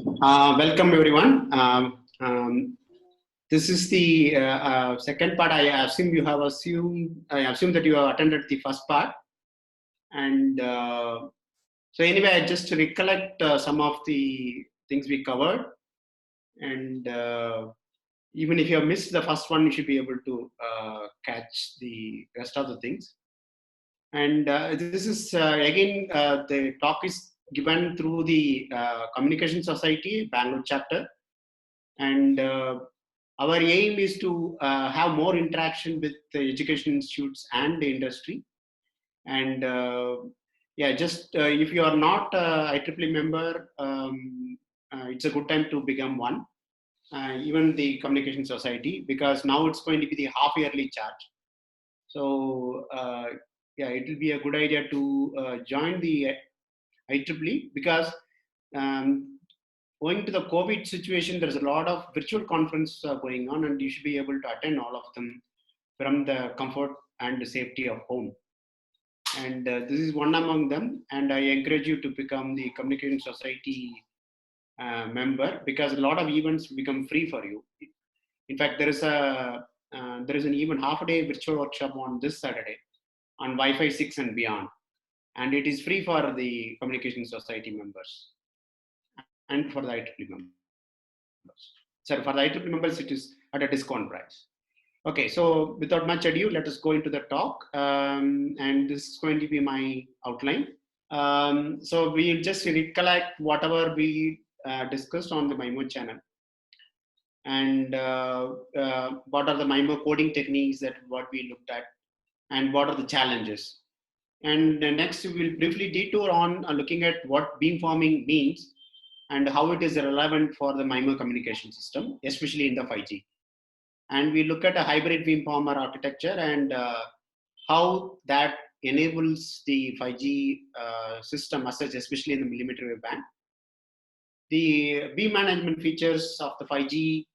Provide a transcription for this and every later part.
Welcome everyone. This is the second part. I assume that you have attended the first part, and so anyway, I just recollect some of the things we covered, and even if you have missed the first one, you should be able to catch the rest of the things. And this is again the talk is given through the Communication Society Bangalore chapter, and our aim is to have more interaction with the education institutes and the industry. And yeah, just if you are not IEEE member, it's a good time to become one. Even the Communication Society, because now it's going to be the half yearly charge. So yeah, it will be a good idea to join the IEEE, because um, owing to the COVID situation, there's a lot of virtual conferences going on, and you should be able to attend all of them from the comfort and the safety of home. And this is one among them. And I encourage you to become the Communication Society member, because a lot of events become free for you. In fact, there is an even half a day virtual workshop on this Saturday on Wi-Fi 6 and beyond, and it is free for the Communication Society members and for the IEEE members. Sorry, for the IEEE members, it is at a discount price. Okay, so without much ado, let us go into the talk. And this is going to be my outline. So we'll just recollect whatever we discussed on the MIMO channel, and what are the MIMO coding techniques that what we looked at, and what are the challenges. And next, we will briefly detour on looking at what beamforming means and how it is relevant for the MIMO communication system, especially in the 5G. And we look at a hybrid beamformer architecture and how that enables the 5G system as such, especially in the millimeter wave band. The beam management features of the 5G,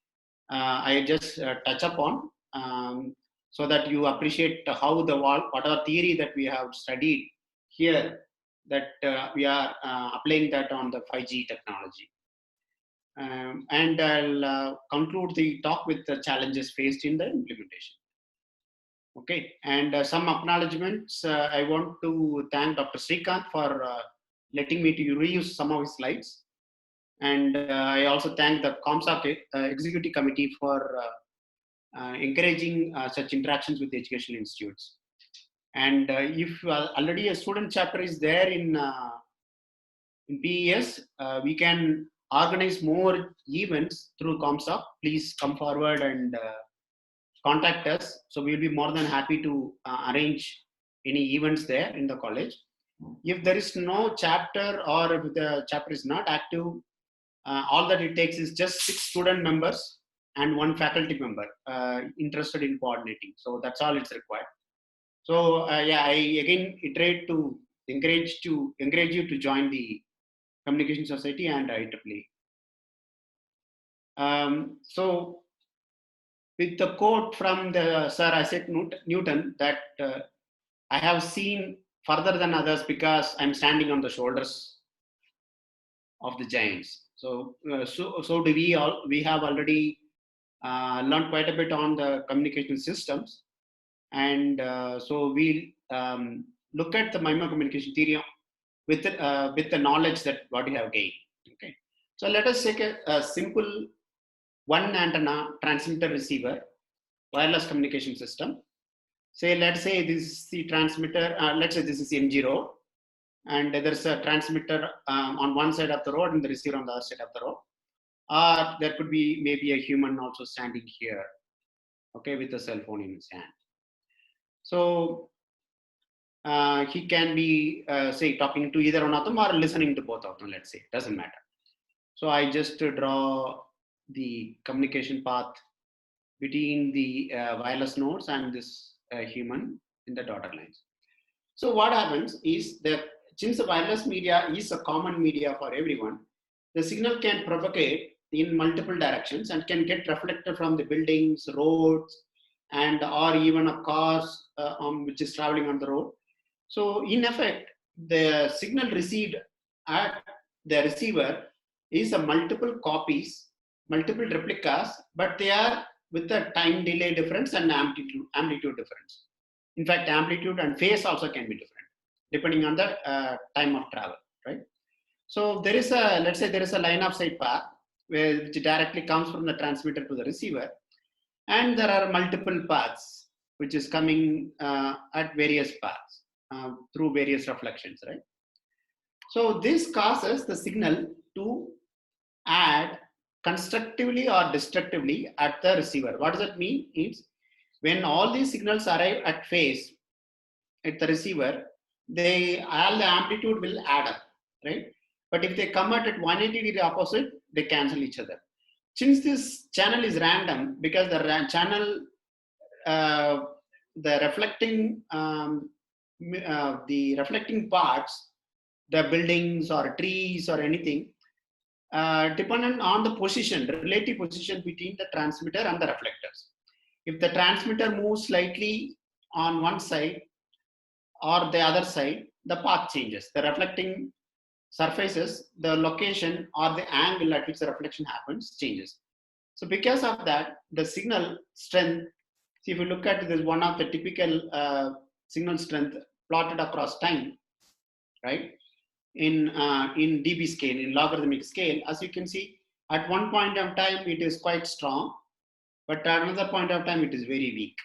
I just touch upon, so that you appreciate how the whatever theory that we have studied here, that we are applying that on the 5G technology. And I'll conclude the talk with the challenges faced in the implementation. Okay, and some acknowledgements. I want to thank Dr. Srikanth for letting me to reuse some of his slides. And I also thank the ComSoc Executive Committee for encouraging such interactions with the educational institutes. And if already a student chapter is there in PES, we can organize more events through ComSoc. Please come forward and contact us. So we'll be more than happy to arrange any events there in the college. If there is no chapter, or if the chapter is not active, all that it takes is just 6 student members and 1 faculty member interested in coordinating. So that's all it's required. So yeah, I again iterate to encourage you to join the Communication Society and IEEE. So with the quote from the Sir Isaac Newton, that I have seen further than others because I'm standing on the shoulders of the giants. So so do we all. We have already learned quite a bit on the communication systems, and so we'll look at the MIMO communication theory with the knowledge that what you have gained. Okay, so let us take a simple one antenna transmitter receiver wireless communication system. Say, let's say this is the transmitter. Let's say this is M0, and there's a transmitter on one side of the road and the receiver on the other side of the road. Or there could be maybe a human also standing here, okay, with a cell phone in his hand. So he can be, say, talking to either one of them or listening to both of them, let's say, doesn't matter. So I just draw the communication path between the wireless nodes and this human in the dotted lines. So what happens is that since the wireless media is a common media for everyone, the signal can propagate in multiple directions and can get reflected from the buildings, roads, and or even a cars which is traveling on the road. So in effect, the signal received at the receiver is a multiple copies, multiple replicas, but they are with a time delay difference and amplitude difference. In fact, amplitude and phase also can be different depending on the time of travel, right? So there is a, let's say there is a line of sight path which directly comes from the transmitter to the receiver, and there are multiple paths which is coming at various paths through various reflections, right? So this causes the signal to add constructively or destructively at the receiver. What does that mean? Is when all these signals arrive at phase at the receiver, all the amplitude will add up, right? But if they come at 180-degree opposite, they cancel each other. Since this channel is random, because the channel, the reflecting parts, the buildings or trees or anything, dependent on the position, the relative position between the transmitter and the reflectors. If the transmitter moves slightly on one side or the other side, the path changes. The reflecting surfaces, the location or the angle at which the reflection happens changes. So because of that, the signal strength, see if you look at this, one of the typical signal strength plotted across time, right? In dB scale, in logarithmic scale, as you can see, at one point of time it is quite strong, but at another point of time it is very weak.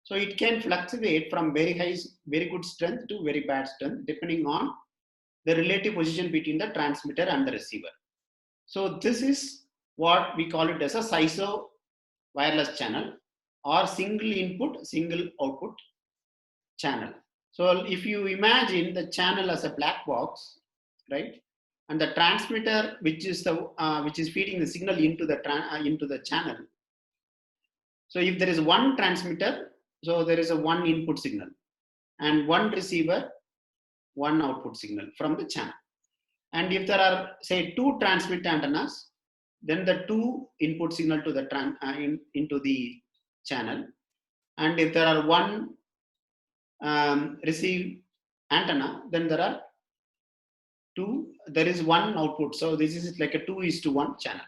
So it can fluctuate from very high, very good strength to very bad strength, depending on the relative position between the transmitter and the receiver. So this is what we call it as a SISO wireless channel, or single input, single output channel. So if you imagine the channel as a black box, right, and the transmitter, which is feeding the signal into the channel. So if there is one transmitter, so there is a one input signal, and one receiver, one output signal from the channel. And if there are, say, two transmit antennas, then the two input signal to the into the channel. And if there are one receive antenna, then there is one output. So this is like a 2:1 channel.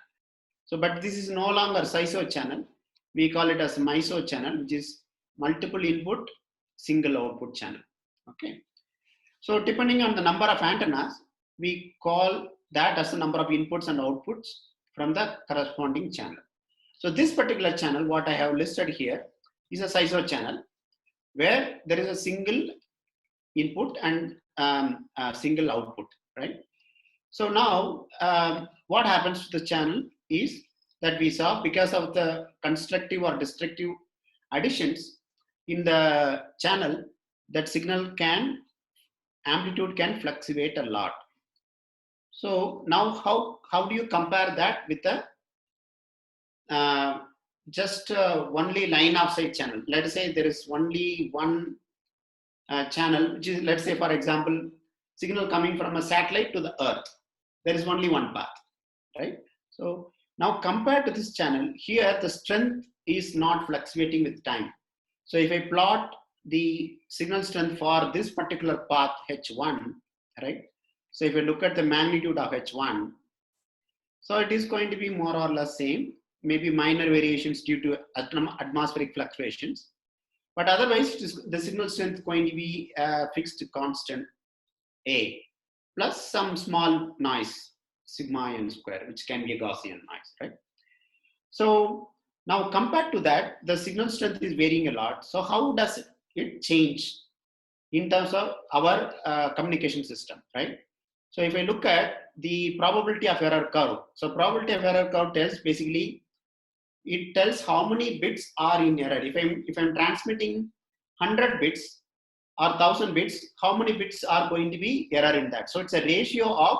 So, but this is no longer SISO channel. We call it as MISO channel, which is multiple input, single output channel. Okay. So depending on the number of antennas, we call that as the number of inputs and outputs from the corresponding channel. So this particular channel, what I have listed here, is a SISO channel where there is a single input and a single output, right? So now what happens to the channel is that we saw, because of the constructive or destructive additions in the channel, that signal amplitude can fluctuate a lot. So now how do you compare that with the just only line of sight channel? Let us say there is only one channel, which is, let's say, for example, signal coming from a satellite to the earth. There is only one path, right? So now compared to this channel, here the strength is not fluctuating with time. So if I plot the signal strength for this particular path H1, right? So if you look at the magnitude of H1, so it is going to be more or less same, maybe minor variations due to atmospheric fluctuations. But otherwise, the signal strength is going to be fixed constant A, plus some small noise, sigma n square, which can be a Gaussian noise, right? So now compared to that, the signal strength is varying a lot. So how does it change in terms of our communication system, right? So if I look at the probability of error curve, so probability of error curve tells basically, it tells how many bits are in error. If I'm transmitting 100 bits or 1000 bits, how many bits are going to be error in that? So it's a ratio of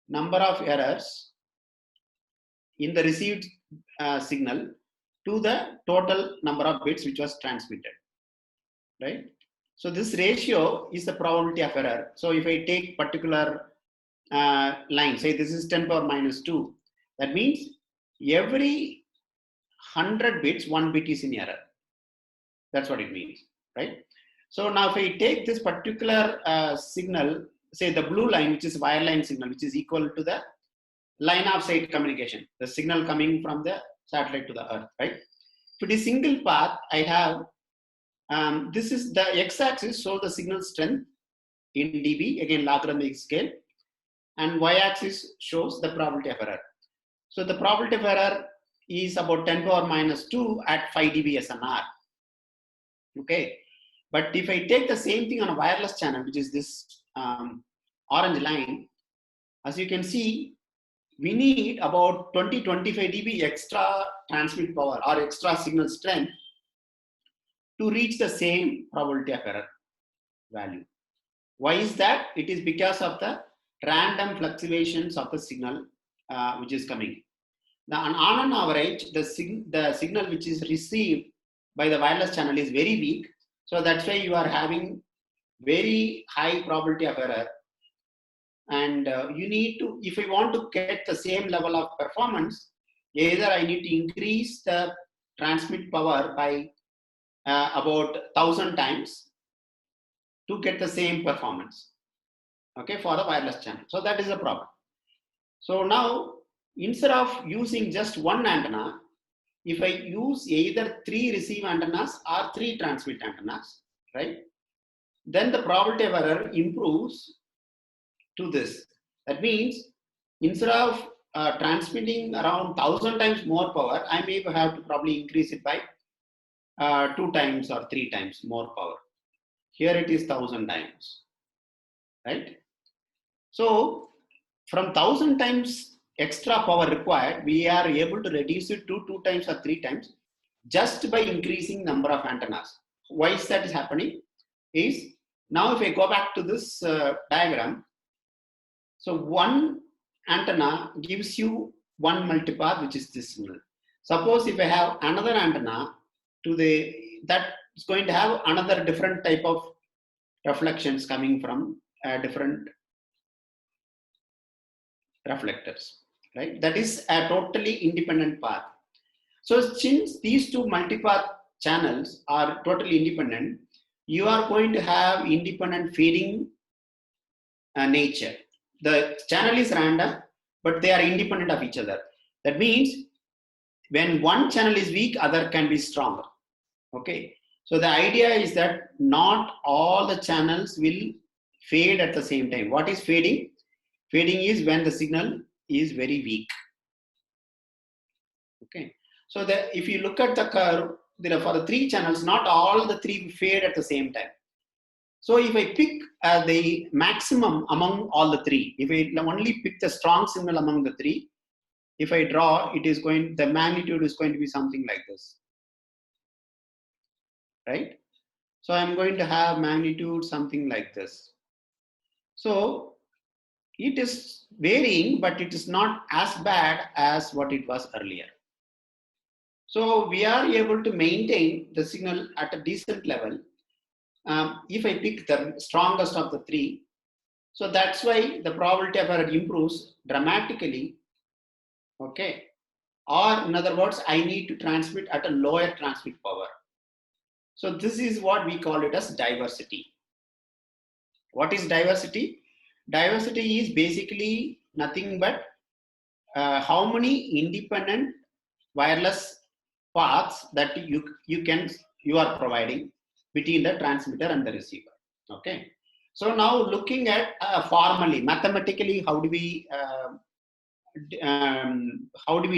number of errors in the received signal to the total number of bits which was transmitted, right? So this ratio is the probability of error. So if I take particular line, say this is 10 power minus 2, that means every 100 bits, 1 bit is in error. That's what it means, right? So now if I take this particular signal, say the blue line, which is wireline signal, which is equal to the line of sight communication, the signal coming from the satellite to the earth, right? If it is single path, I have, this is the x-axis, so the signal strength in dB, again logarithmic scale, and y-axis shows the probability of error. So the probability of error is about 10 power minus 2 at 5 dB SNR. Okay, but if I take the same thing on a wireless channel, which is this orange line, as you can see, we need about 20-25 dB extra transmit power or extra signal strength to reach the same probability of error value. Why is that? It is because of the random fluctuations of the signal which is coming. Now, on average, the signal which is received by the wireless channel is very weak. So that's why you are having very high probability of error. And you need to, if I want to get the same level of performance, either I need to increase the transmit power by about 1,000 times to get the same performance, okay, for the wireless channel. So that is a problem. So now, instead of using just one antenna, if I use either 3 receive antennas or 3 transmit antennas, right, then the probability of error improves to this. That means instead of transmitting around 1,000 times more power, I may have to probably increase it by 2 times or 3 times more power. Here it is 1,000 times, right? So from 1,000 times extra power required, we are able to reduce it to 2 times or 3 times just by increasing number of antennas. Why is that is happening? Is now if I go back to this diagram, so one antenna gives you one multipath, which is this signal. Suppose if I have another antenna that is going to have another different type of reflections coming from different reflectors, right? That is a totally independent path. So since these two multipath channels are totally independent, you are going to have independent feeding nature. The channel is random, but they are independent of each other. That means when one channel is weak, other can be stronger. Okay. So the idea is that not all the channels will fade at the same time. What is fading? Fading is when the signal is very weak. Okay. So if you look at the curve, for the 3 channels, not all the 3 fade at the same time. So if I pick the maximum among all the 3, if I only pick the strong signal among the 3, if I draw, the magnitude is going to be something like this, right? So I'm going to have magnitude something like this. So it is varying, but it is not as bad as what it was earlier. So we are able to maintain the signal at a decent level if I pick the strongest of the 3. So that's why the probability of error improves dramatically. Okay. Or in other words, I need to transmit at a lower transmit power. So this is what we call it as diversity. What is diversity? Diversity is basically nothing but how many independent wireless paths that you are providing between the transmitter and the receiver. Okay. So now looking at formally, mathematically, how do we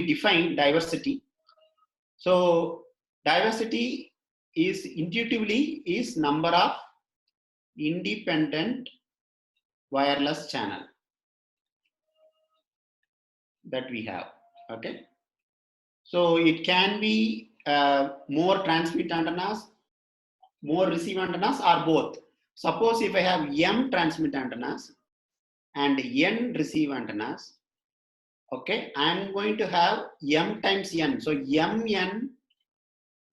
define diversity? So diversity is intuitively is number of independent wireless channel that we have. Okay. So it can be more transmit antennas, more receive antennas, or both. Suppose if I have M transmit antennas and N receive antennas, okay, I'm going to have M times N. So Mn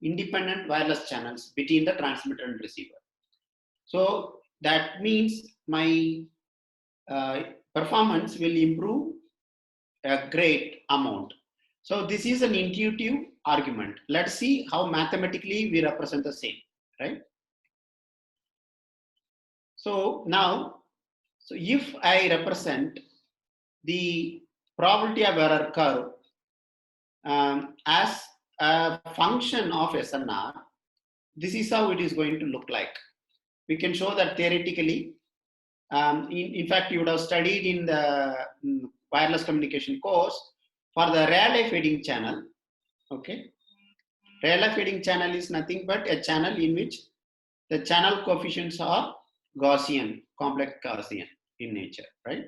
independent wireless channels between the transmitter and receiver. So that means my performance will improve a great amount. So this is an intuitive argument. Let's see how mathematically we represent the same, right? So now, so if I represent the probability of error curve as a function of SNR, this is how it is going to look like. We can show that theoretically. In fact, you would have studied in the wireless communication course for the relay feeding channel. Okay, relay feeding channel is nothing but a channel in which the channel coefficients are Gaussian, complex Gaussian in nature, right?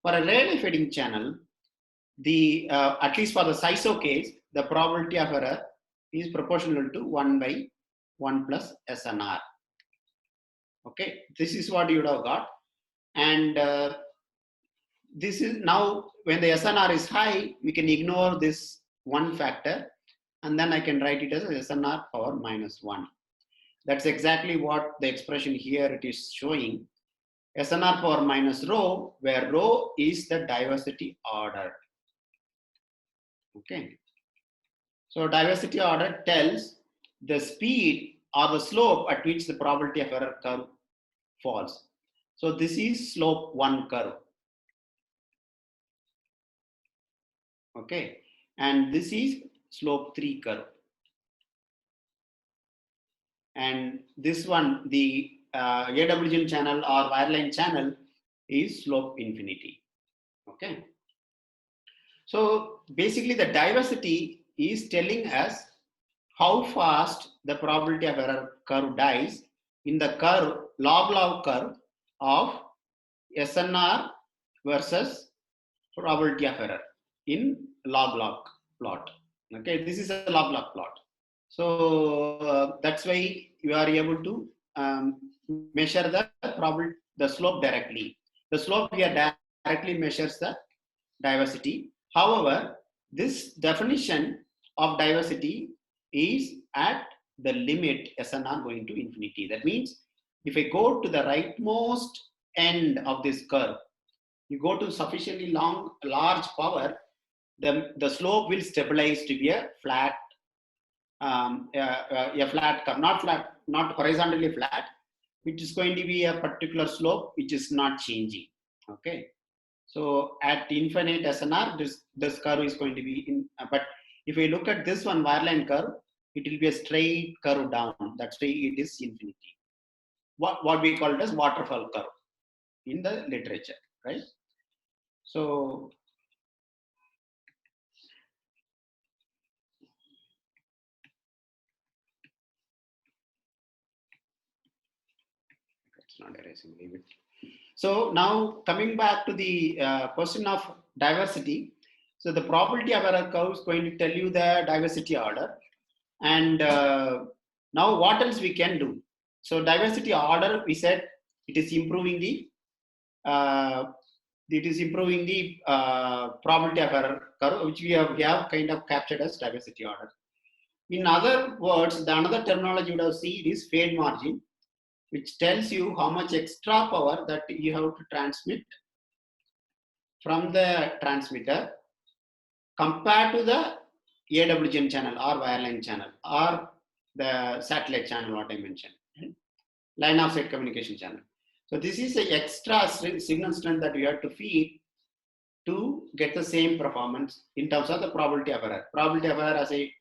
For a relay feeding channel, the at least for the SISO case, the probability of error is proportional to 1 by 1 plus SNR. Okay, this is what you would have got. And this is now when the SNR is high, we can ignore this one factor, and then I can write it as SNR power minus 1. That's exactly what the expression here it is showing. SNR power minus rho, where rho is the diversity order. Okay. So diversity order tells the speed or the slope at which the probability of error curve falls. So this is slope 1 curve. Okay. And this is slope 3 curve. And this one, the AWGN channel or wireline channel is slope infinity. Okay. So basically the diversity is telling us how fast the probability of error curve dies in the curve, log curve of SNR versus probability of error in log plot. Okay, this is a log plot. So that's why you are able to measure the slope directly. The slope here directly measures the diversity. However, this definition of diversity is at the limit SNR going to infinity. That means if I go to the rightmost end of this curve, you go to sufficiently large power, the slope will stabilize to be a flat curve, not horizontally flat, which is going to be a particular slope which is not changing. Okay, so at infinite SNR, this curve is going to be in. But if we look at this one wireline curve, it will be a straight curve down. That's why it is infinity. What we call it as waterfall curve in the literature, right? So it's not erasing, leave it. So now coming back to the question of diversity. So the probability of error curve is going to tell you the diversity order. And now what else we can do? So diversity order, we said it is improving the probability of error curve, which we have kind of captured as diversity order. In other words, the another terminology you would have seen is fade margin, which tells you how much extra power that you have to transmit from the transmitter compared to the AWGN channel or wireline channel or the satellite channel, what I mentioned, right? Line of sight communication channel. So this is the extra signal strength that we have to feed to get the same performance in terms of the probability of error. Probability of error, as I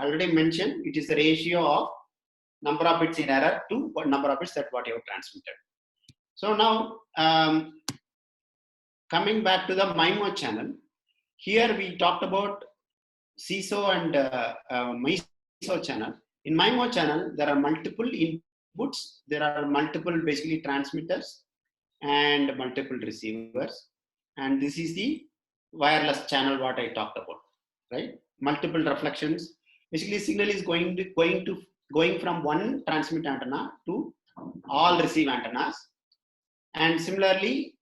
already mentioned, it is the ratio of number of bits in error to number of bits that what you have transmitted. So now coming back to the MIMO channel, here we talked about CISO and MISO channel. In MIMO channel, there are multiple inputs. There are multiple basically transmitters and multiple receivers. And this is the wireless channel what I talked about, right? Multiple reflections. Basically, signal is going from one transmit antenna to all receive antennas. And similarly,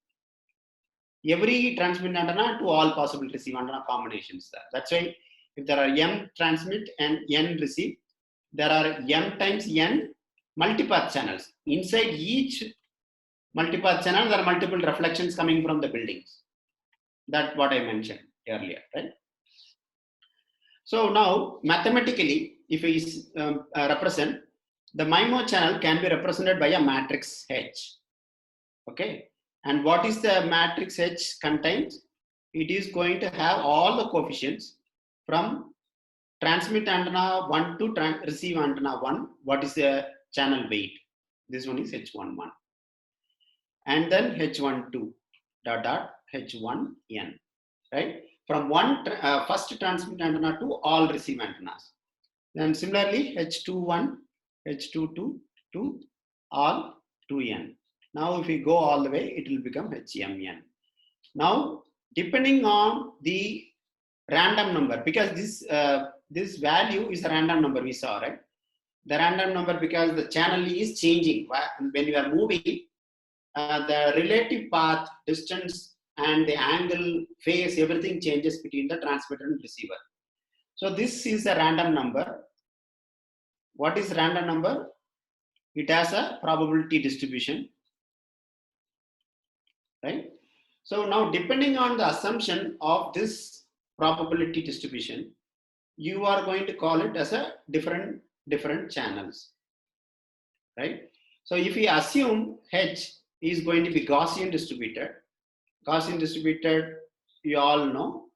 every transmit antenna to all possible receive antenna combinations. That's why if there are M transmit and N receive, there are M times N multipath channels. Inside each multipath channel, there are multiple reflections coming from the buildings. That's what I mentioned earlier, right? So now, mathematically, if we represent, the MIMO channel can be represented by a matrix H. Okay, and what is the matrix H contains? it is going to have all the coefficients from transmit antenna 1 to receive antenna 1. What is the channel weight? This one is H11. And then H12 dot dot H1n, right? From first transmit antenna to all receive antennas. Then similarly H21, H22 to all 2n. Now if we go all the way, it will become HMN. Now depending on the random number, because this value is a random number we saw, right? The random number because the channel is changing when you are moving. The relative path, distance, and the angle, phase, everything changes between the transmitter and receiver. So this is a random number. What is random number? It has a probability distribution, right? So now depending on the assumption of this probability distribution, you are going to call it as a different channels, right? So if we assume H is going to be Gaussian distributed, you all know,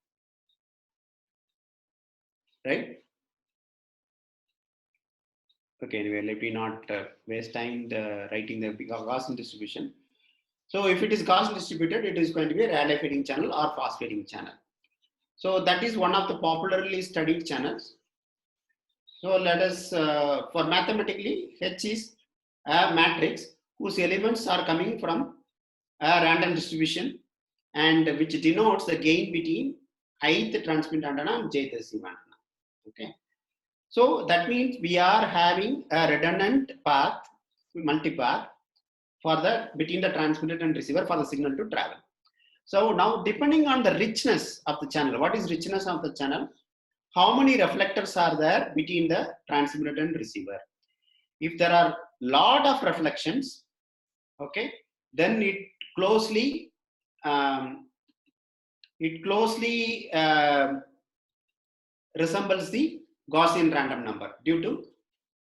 right? Okay, anyway, let me not waste time writing the Gaussian distribution. So if it is Gaussian distributed, it is going to be a Rayleigh fading channel or fast fading channel. So that is one of the popularly studied channels. So let us, for mathematically, H is a matrix whose elements are coming from a random distribution and which denotes the gain between ith transmit antenna and jth receive antenna. Okay. So that means we are having a redundant path, multipath, for the between the transmitter and receiver for the signal to travel. So now depending on the richness of the channel, what is richness of the channel? How many reflectors are there between the transmitter and receiver? If there are lot of reflections, okay, then it closely resembles the Gaussian random number due to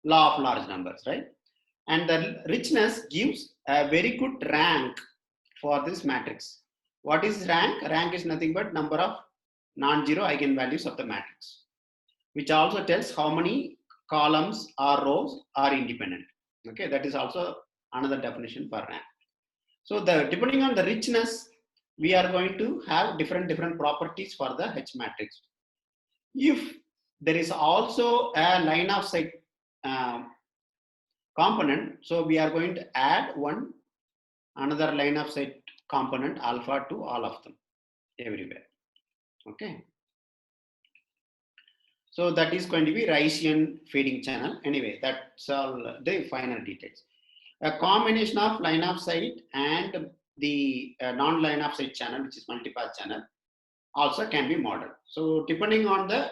law of large numbers, right? And the richness gives a very good rank for this matrix. What is rank? Rank is nothing but number of non-zero eigenvalues of the matrix, which also tells how many columns or rows are independent. Okay, that is also another definition for rank. So depending on the richness, we are going to have different properties for the H matrix. If there is also a line of sight component, so we are going to add another line of sight component alpha to all of them everywhere. Okay. So that is going to be Rayleigh fading channel. Anyway, that's all the final details. A combination of line of sight and the non-line of sight channel, which is multipath channel, also can be modeled. So depending on the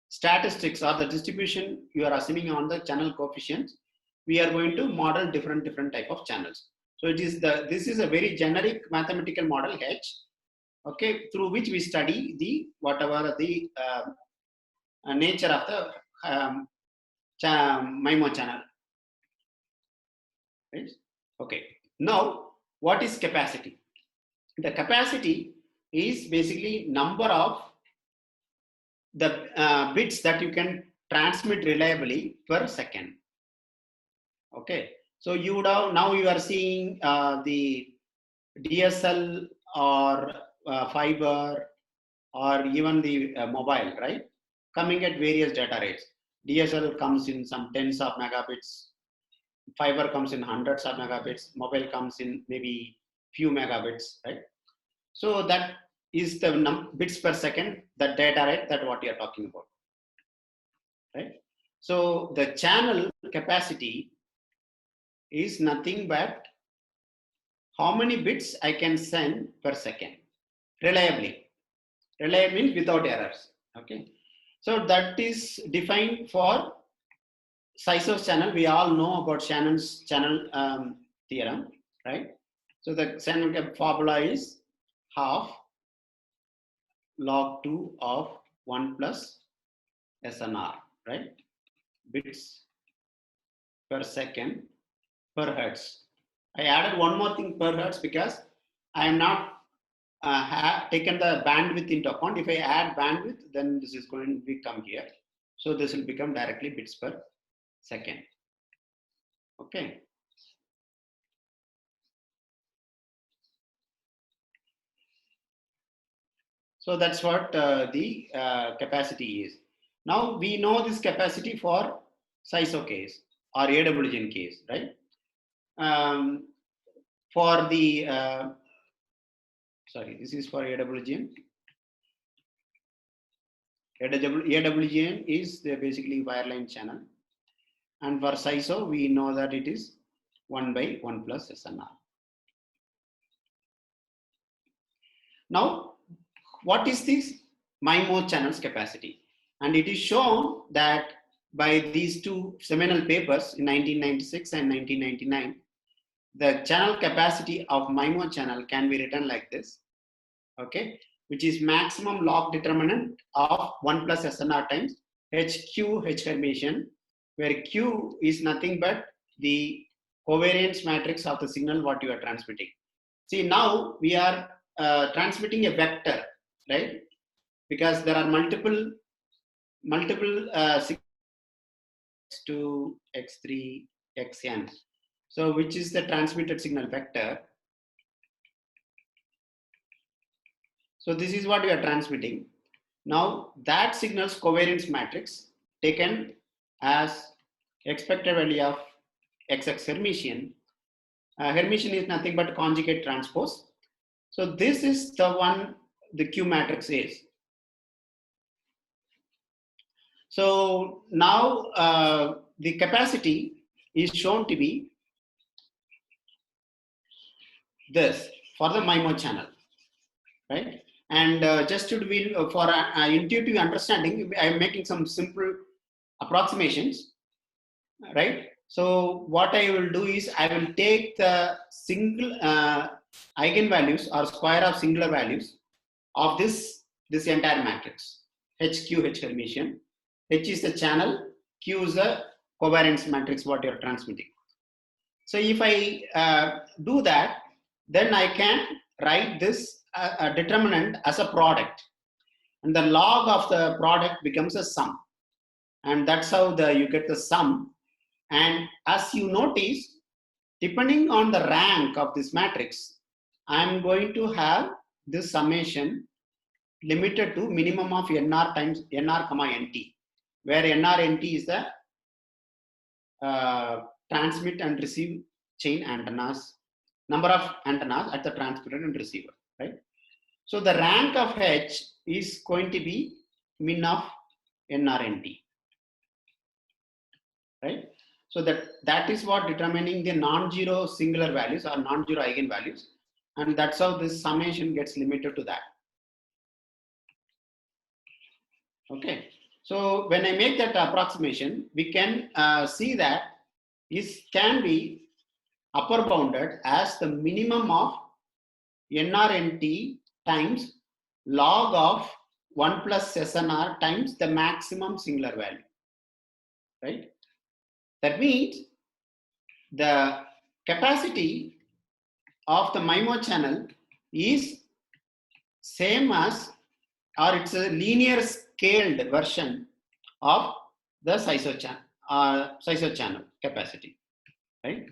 statistics or the distribution you are assuming on the channel coefficients, we are going to model different type of channels. So this is a very generic mathematical model H, okay, through which we study the whatever the nature of the MIMO channel. Right? Okay. Now, what is capacity? The capacity is basically number of the bits that you can transmit reliably per second. Okay. So you would have, now you are seeing the DSL or fiber or even the mobile, right? Coming at various data rates. DSL comes in some tens of megabits, fiber comes in hundreds of megabits, mobile comes in maybe few megabits, right? So that is the bits per second, the data rate that what you are talking about, right? So the channel capacity is nothing but how many bits I can send per second reliably. Reliable means without errors. Okay. So that is defined for size of channel. We all know about Shannon's channel theorem, right? So the channel formula is half log 2 of 1 plus SNR, right? Bits per second per hertz. I added one more thing per hertz because I am not taken the bandwidth into account. If I add bandwidth, then this is going to become here. So this will become directly bits per second. Okay. So that's what the capacity is. Now we know this capacity for SISO case or AWGN case, right? For the sorry, this is for AWGN. AWGN is basically wireline channel, and for SISO we know that it is 1 by 1 plus SNR. Now, what is this MIMO channels capacity? And it is shown that by these two seminal papers in 1996 and 1999, the channel capacity of MIMO channel can be written like this, okay, which is maximum log determinant of 1 plus SNR times HQ H Hermitian, where Q is nothing but the covariance matrix of the signal what you are transmitting. See, now we are transmitting a vector, right? Because there are multiple x2, x3, xn. So which is the transmitted signal vector? So this is what we are transmitting. Now that signal's covariance matrix taken as expected value of XX Hermitian. Hermitian is nothing but conjugate transpose. So this is the one the Q matrix is. So now the capacity is shown to be this for the MIMO channel, right? And just to be for intuitive understanding, I am making some simple approximations, right? So what I will do is I will take the single eigenvalues or square of singular values of this entire matrix, HQ H Hermitian. H is the channel, Q is the covariance matrix what you are transmitting. So if I do that, then I can write this determinant as a product, and the log of the product becomes a sum, and that's how you get the sum. And as you notice, depending on the rank of this matrix, I'm going to have this summation limited to minimum of NR times NR comma NT, where NR NT is the transmit and receive chain antennas, number of antennas at the transmitter and receiver, right? So the rank of H is going to be min of NRNT, right? So that is what determining the non-zero singular values or non-zero eigenvalues, and that's how this summation gets limited to that. Okay, so when I make that approximation, we can see that this can be upper bounded as the minimum of NRNT times log of 1 plus SNR times the maximum singular value, right? That means the capacity of the MIMO channel is same as, or it's a linear scaled version of the SISO channel capacity, right?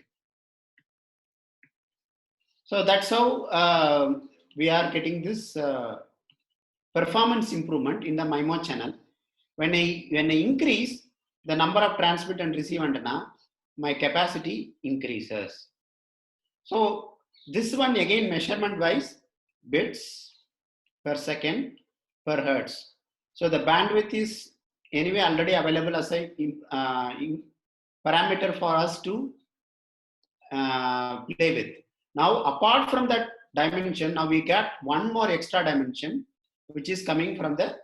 So that's how we are getting this performance improvement in the MIMO channel. When I increase the number of transmit and receive antenna, my capacity increases. So this one again measurement wise, bits per second per hertz. So the bandwidth is anyway already available as a parameter for us to play with. Now apart from that dimension, now we got one more extra dimension, which is coming from the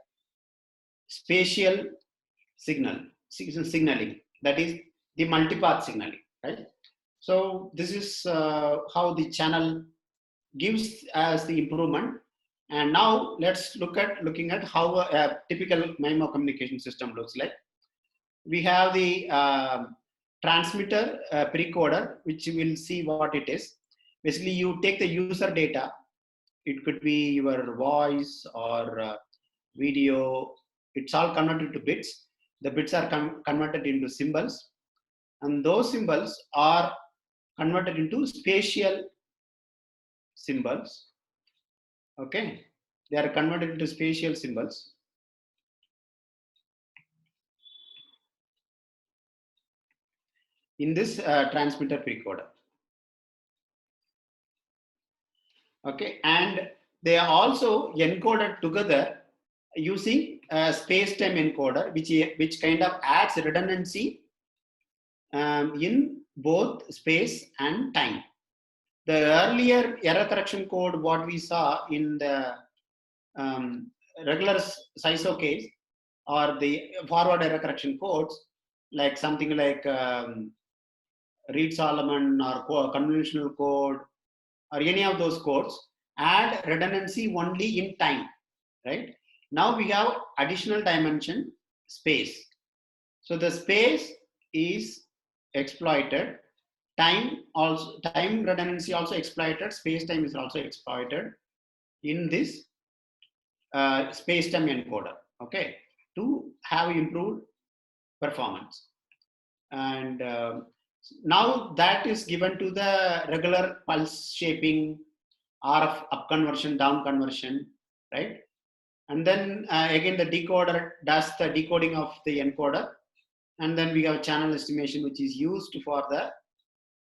spatial signaling, that is the multipath signaling, right? So this is how the channel gives us the improvement. And now let's looking at how a typical MIMO communication system looks like. We have the transmitter precoder, which you will see what it is. Basically, you take the user data it could be your voice or video. It's all converted to bits. The bits are converted into symbols, and those symbols are converted into spatial symbols. Okay, they are converted into spatial symbols. In this transmitter precoder. Okay, and they are also encoded together using a space-time encoder, which kind of adds redundancy in both space and time. The earlier error correction code, what we saw in the regular SISO case, or the forward error correction codes, like something like Reed-Solomon or conventional code, or any of those codes, add redundancy only in time, right? Now we have additional dimension, space. So the space is exploited, time redundancy also exploited, space time is also exploited in this space time encoder, okay, to have improved performance. And now that is given to the regular pulse shaping, RF up conversion, down conversion, right? And then again the decoder does the decoding of the encoder, and then we have channel estimation, which is used for the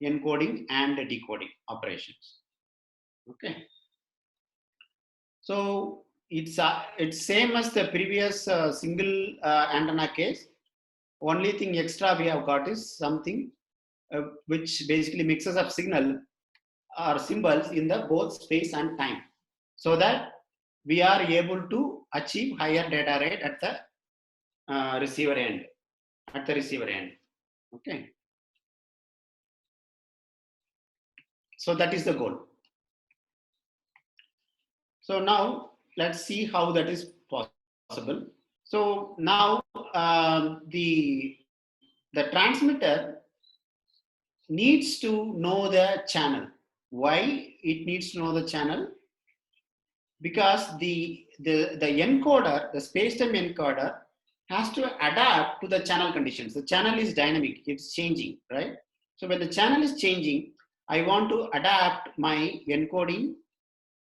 encoding and the decoding operations. Okay. So it's same as the previous single antenna case. Only thing extra we have got is something which basically mixes up signal or symbols in the both space and time, so that we are able to achieve higher data rate at the receiver end. Okay. So that is the goal. So now let's see how that is possible. So now the transmitter needs to know the channel. Why it needs to know the channel? Because the encoder, the space-time encoder, has to adapt to the channel conditions. The channel is dynamic, it's changing, right? So when the channel is changing, I want to adapt my encoding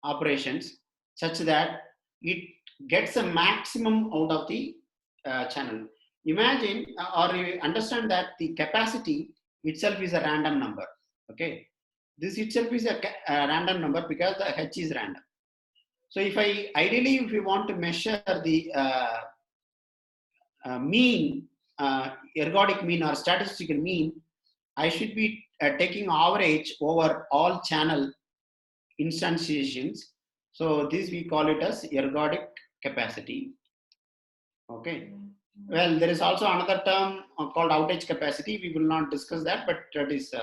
operations such that it gets a maximum out of the channel. Imagine or you understand that the capacity itself is a random number. Okay, this itself is a random number because the H is random. So if if you want to measure the mean, ergodic mean or statistical mean, I should be taking average over all channel instantiations. So this we call it as ergodic capacity. Okay. Well, there is also another term called outage capacity. We will not discuss that, but that is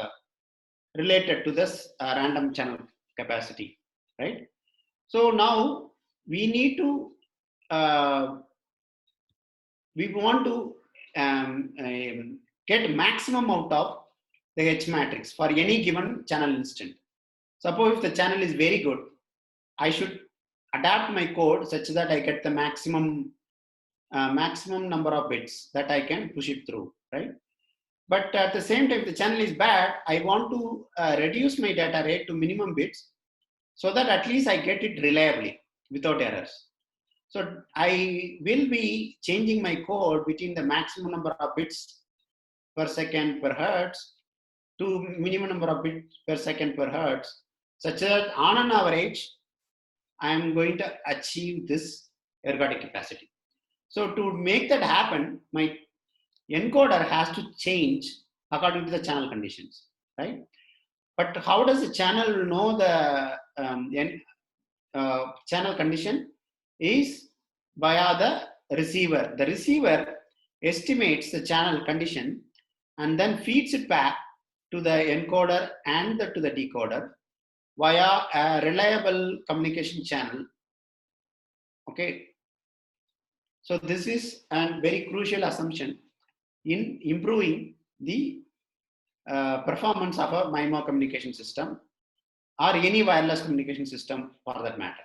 related to this random channel capacity, right? So now we need to we want to get maximum out of the H matrix for any given channel instant. Suppose if the channel is very good, I should adapt my code such that I get the maximum number of bits that I can push it through, right? But at the same time, if the channel is bad, I want to reduce my data rate to minimum bits so that at least I get it reliably without errors. So I will be changing my code between the maximum number of bits per second per hertz to minimum number of bits per second per hertz, such that on an average, I am going to achieve this ergodic capacity. So to make that happen, my encoder has to change according to the channel conditions, right? But how does the channel know the channel condition? Is via the receiver. The receiver estimates the channel condition and then feeds it back to the encoder and to the decoder via a reliable communication channel. Okay. So this is a very crucial assumption in improving the performance of a MIMO communication system or any wireless communication system for that matter.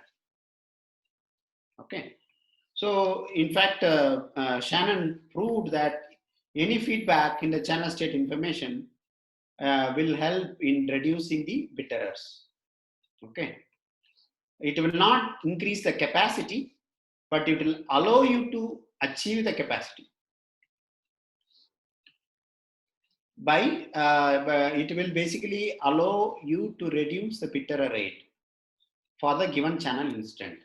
Okay. So in fact, Shannon proved that any feedback in the channel state information will help in reducing the bit errors. Okay. It will not increase the capacity, but it will allow you to achieve the capacity. It will basically allow you to reduce the bit error rate for the given channel instant.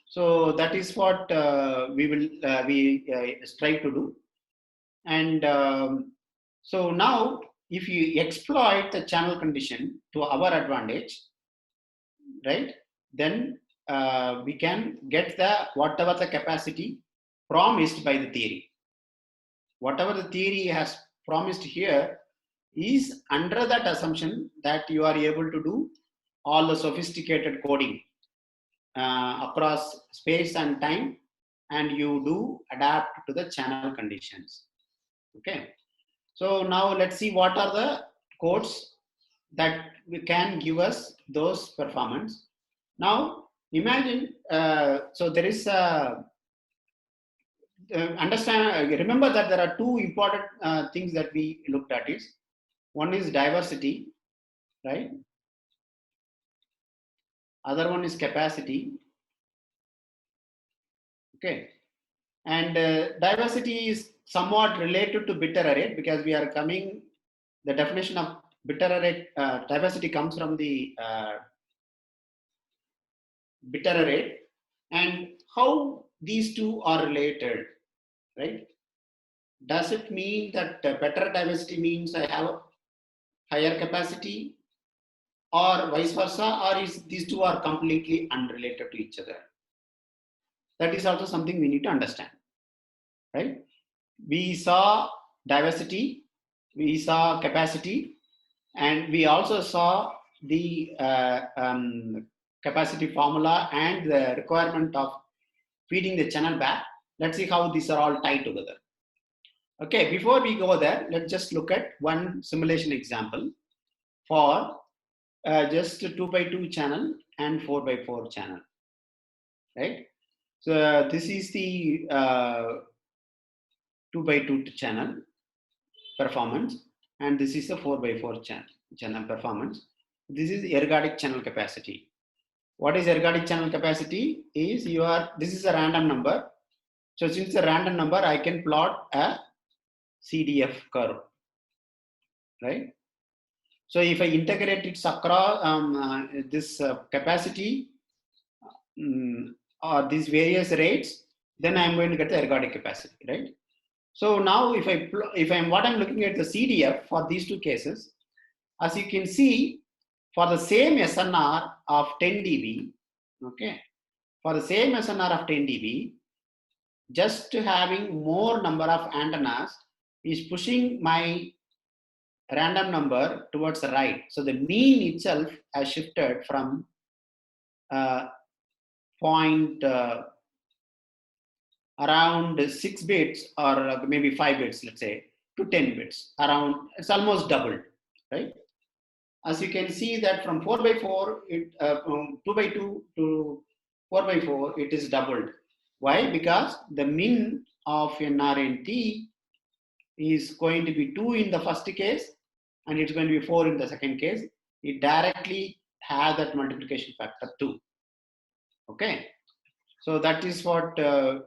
So that is what we strive to do. And so now, if you exploit the channel condition to our advantage, right, then we can get the whatever the capacity promised by the theory. Whatever the theory has promised here is under that assumption that you are able to do all the sophisticated coding across space and time, and you do adapt to the channel conditions. Okay. So now let's see what are the codes that we can give us those performance. Now imagine, so there is a, remember that there are two important things that we looked at is, one is diversity, right? Other one is capacity. Okay. And diversity is somewhat related to bit error rate, because we are coming, the definition of bit error rate, diversity comes from the bit error rate, and how these two are related, right? Does it mean that better diversity means I have higher capacity, or vice versa, or is these two are completely unrelated to each other? That is also something we need to understand, right? We saw diversity, we saw capacity, and we also saw the capacity formula and the requirement of feeding the channel back. Let's see how these are all tied together. Okay, before we go there, let's just look at one simulation example for just a 2x2 channel and 4x4 channel, right? So this is the 2x2 channel performance, and this is the 4x4 channel performance. This is ergodic channel capacity. What is ergodic channel capacity? Is this is a random number. So since it's a random number, I can plot a CDF curve, right? So if I integrate it across this capacity or these various rates, then I'm going to get the ergodic capacity, right? So now if I'm looking at the CDF for these two cases, as you can see, for the same SNR of 10 dB, okay, for the same SNR of 10 dB, just having more number of antennas is pushing my random number towards the right. So the mean itself has shifted from around 6 bits or maybe 5 bits, let's say, to 10 bits. Around, it's almost doubled, right? As you can see that from 4x4, from 2x2 to 4x4, it is doubled. Why? Because the min of NRNT is going to be 2 in the first case, and it's going to be 4 in the second case. It directly has that multiplication factor 2. Okay. So that is what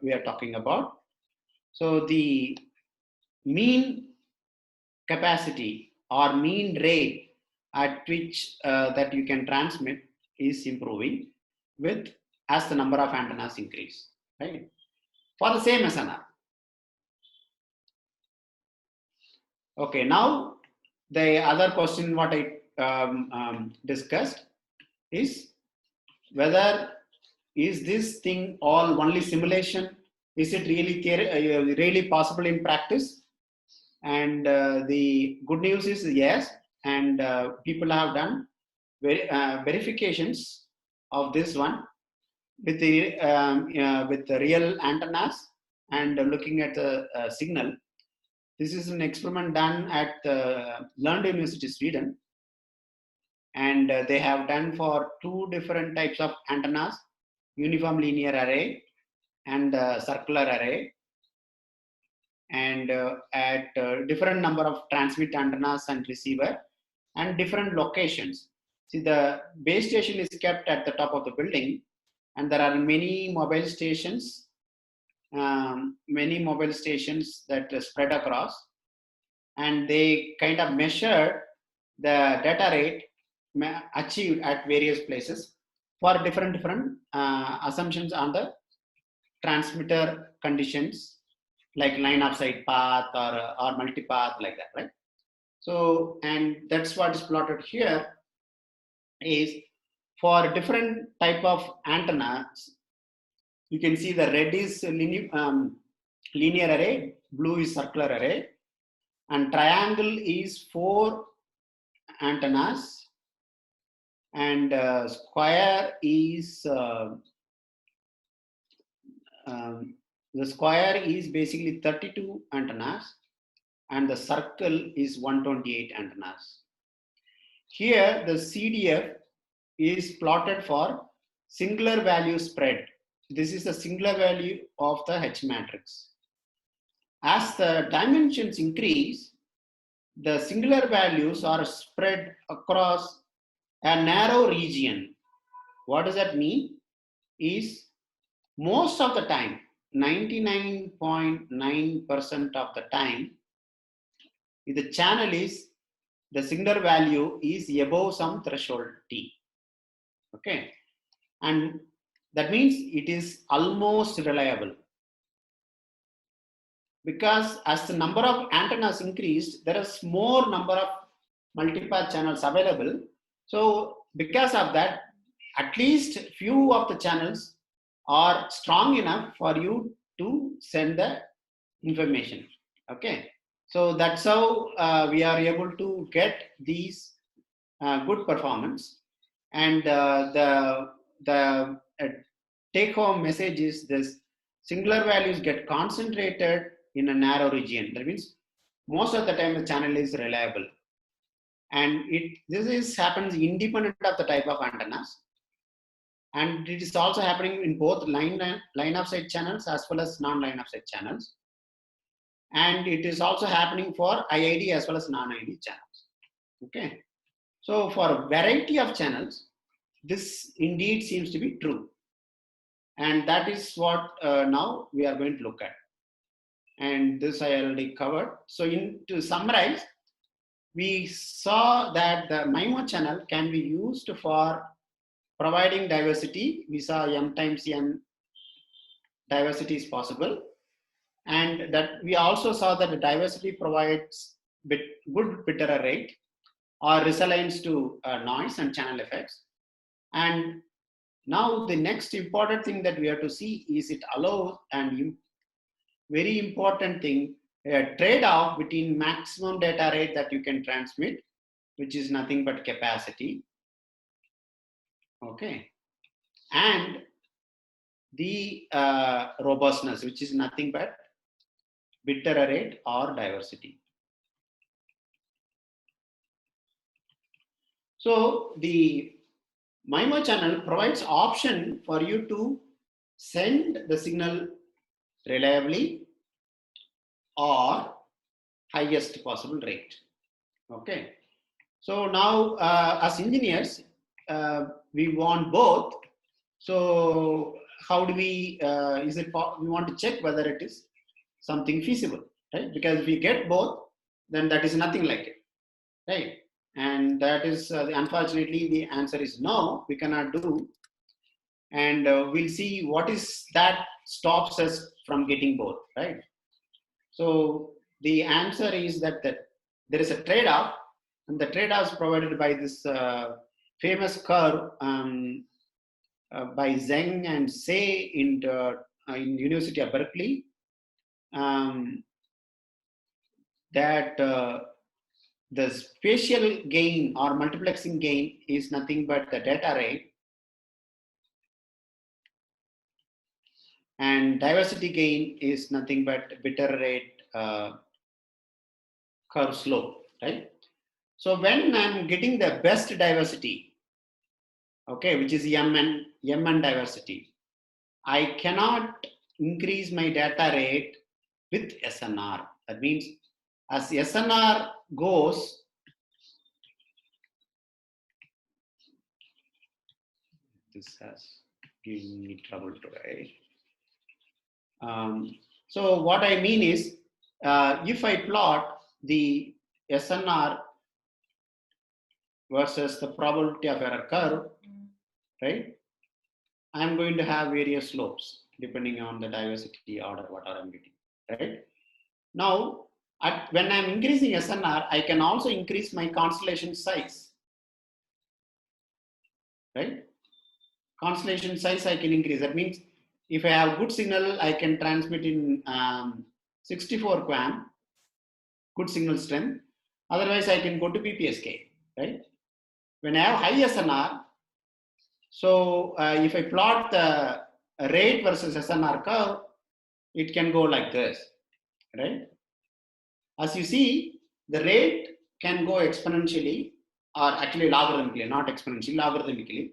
we are talking about. So the mean capacity or mean rate at which that you can transmit is improving with as the number of antennas increase, right? For the same SNR. Okay, now the other question what I discussed is whether is this thing all only simulation? Is it really really possible in practice? And the good news is yes, and people have done verifications of this one with the real antennas and looking at the signal. This is an experiment done at Lund University, Sweden, and they have done for 2 different types of antennas: uniform linear array and circular array, and at different number of transmit antennas and receiver and different locations. See, the base station is kept at the top of the building, and there are many mobile stations that spread across, and they kind of measure the data rate achieved at various places for different assumptions on the transmitter conditions, like line of sight path or multipath, like that, right? So, and that's what is plotted here is for different type of antennas. You can see the red is linear array, blue is circular array, and triangle is 4 antennas, and square is the square is basically 32 antennas, and the circle is 128 antennas. Here the CDF is plotted for singular value spread. This is the singular value of the H matrix. As the dimensions increase, the singular values are spread across a narrow region. What does that mean? Is most of the time, 99.9% of the time, the channel is, the singular value is above some threshold T. Okay, and that means it is almost reliable, because as the number of antennas increased, there is more number of multipath channels available. So because of that, at least few of the channels are strong enough for you to send the information. Okay, so that's how we are able to get these good performance. And the take home message is this: singular values get concentrated in a narrow region. That means most of the time the channel is reliable, and this happens independent of the type of antennas, and it is also happening in both line of sight channels as well as non-line of sight channels, and it is also happening for IID as well as non-IID channels. Okay, so for a variety of channels, this indeed seems to be true, and that is what now we are going to look at. And this I already covered. So to summarize, we saw that the MIMO channel can be used for providing diversity. We saw m times n diversity is possible, and that we also saw that the diversity provides good bit error rate or resilient to noise and channel effects. And now the next important thing that we have to see is it allows, and very important thing, a trade-off between maximum data rate that you can transmit, which is nothing but capacity, okay, and the robustness, which is nothing but bit error rate or diversity. So the MIMO channel provides option for you to send the signal reliably or highest possible rate. Okay, so now as engineers, we want both. So how do we we want to check whether it is something feasible, right? Because if we get both, then that is nothing like it, right? And that is unfortunately the answer is no, we cannot do. And we'll see what is that stops us from getting both, right? So the answer is that there is a trade-off, and the trade-off is provided by this famous curve by Zheng and Say in University of Berkeley, that the spatial gain or multiplexing gain is nothing but the data rate, and diversity gain is nothing but bit error rate curve slope, right? So when I'm getting the best diversity, okay, which is M and diversity, I cannot increase my data rate with SNR. That means as SNR goes, this has given me trouble today. So what I mean is, if I plot the SNR versus the probability of error curve, right? I'm going to have various slopes depending on the diversity order, whatever I'm getting, right? Now, when I'm increasing SNR, I can also increase my constellation size, right? Constellation size I can increase. That means if I have good signal, I can transmit in 64 QAM, good signal strength. Otherwise, I can go to PPSK, right? When I have high SNR, so if I plot the rate versus SNR curve, it can go like this, right? As you see, the rate can go exponentially or actually logarithmically, not exponentially, logarithmically,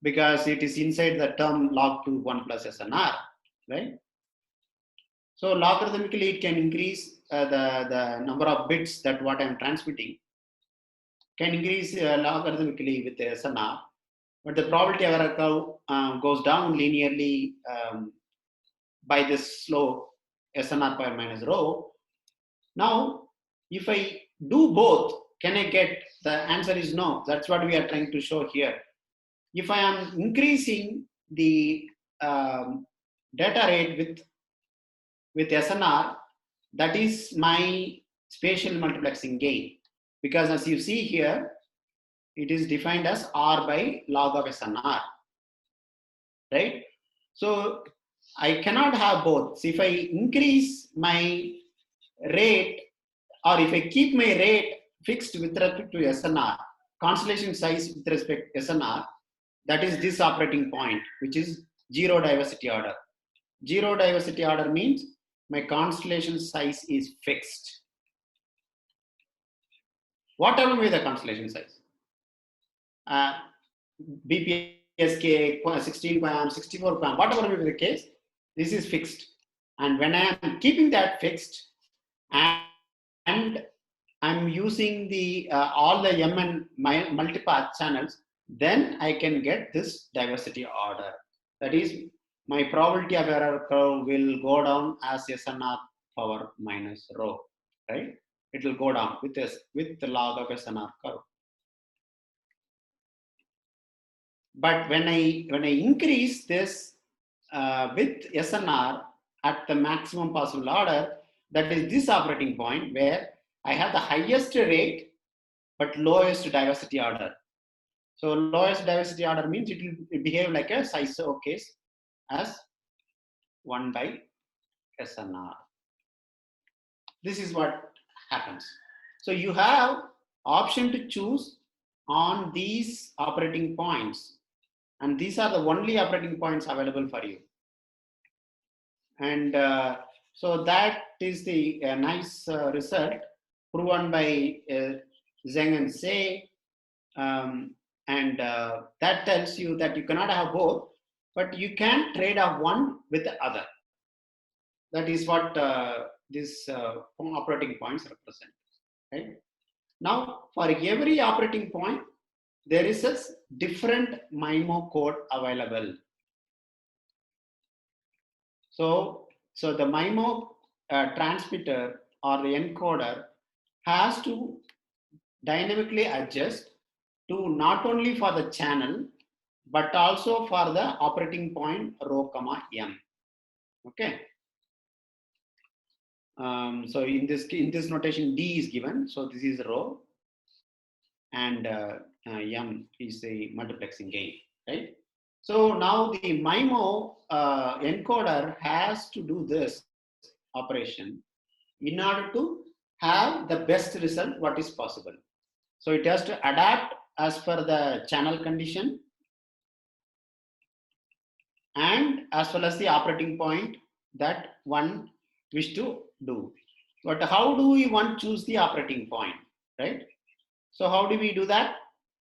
because it is inside the term log to 1 plus SNR, right? So logarithmically, it can increase the number of bits that what I'm transmitting can increase logarithmically with the SNR, but the probability of error curve goes down linearly by this slope SNR power minus rho. Now, if I do both, can I get, the answer is no. That's what we are trying to show here. If I am increasing the data rate with SNR, that is my spatial multiplexing gain. Because as you see here, it is defined as R by log of SNR, right? So I cannot have both. So if I increase my rate, or if I keep my rate fixed with respect to SNR, constellation size with respect to SNR, that is this operating point, which is zero diversity order. Zero diversity order means my constellation size is fixed. Whatever be the constellation size, BPSK, 16 QAM, 64 QAM, whatever be the case, this is fixed. And when I am keeping that fixed and I'm using the all the MN multipath channels, then I can get this diversity order. That is, my probability of error curve will go down as SNR power minus rho, right? It will go down with this, with the log of SNR curve. But when I increase this with SNR at the maximum possible order, that is this operating point where I have the highest rate but lowest diversity order. So lowest diversity order means it will behave like a SISO case as 1 by SNR. This is what happens. So you have option to choose on these operating points, and these are the only operating points available for you. And so that is the nice result proven by Zheng and Say, and that tells you that you cannot have both, but you can trade off one with the other. That is what these operating points represent, right? Now, for every operating point, there is a different MIMO code available. So the MIMO transmitter or the encoder has to dynamically adjust to not only for the channel, but also for the operating point rho comma m. Okay. So in this notation, D is given. So this is rho, and m is the multiplexing gain, right? So now the MIMO encoder has to do this operation in order to have the best result what is possible. So it has to adapt as per the channel condition and as well as the operating point that one wish to do. But how do we want to choose the operating point, right? So how do we do that?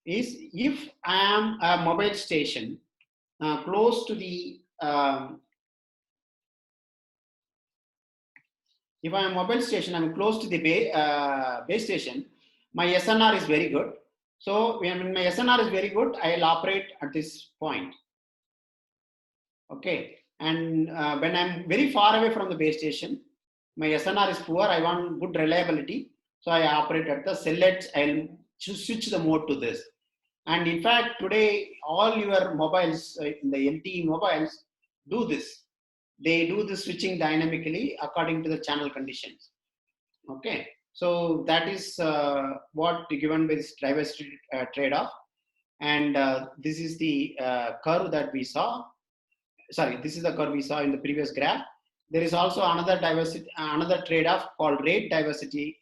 Is if I am a mobile station close to the if I'm a mobile station, I'm close to the base station, my SNR is very good. So when my SNR is very good, I'll operate at this point. Okay. And when I'm very far away from the base station, my SNR is poor, I want good reliability. So I operate at the cell edge, I'll switch the mode to this. And in fact, today, all your mobiles, in the LTE mobiles, do this. They do the switching dynamically according to the channel conditions. Okay. So that is what given by this diversity trade-off. And this is the curve that we saw. Sorry, this is the curve we saw in the previous graph. There is also another diversity, another trade-off called rate diversity,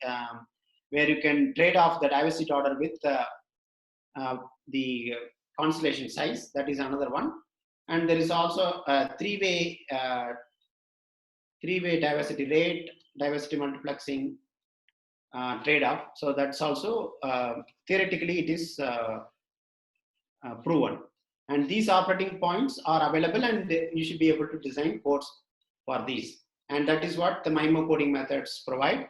where you can trade off the diversity order with the constellation size. That is another one. And there is also a three-way diversity rate, diversity multiplexing trade-off. So that's also theoretically it is proven. And these operating points are available, and you should be able to design codes for these. And that is what the MIMO coding methods provide.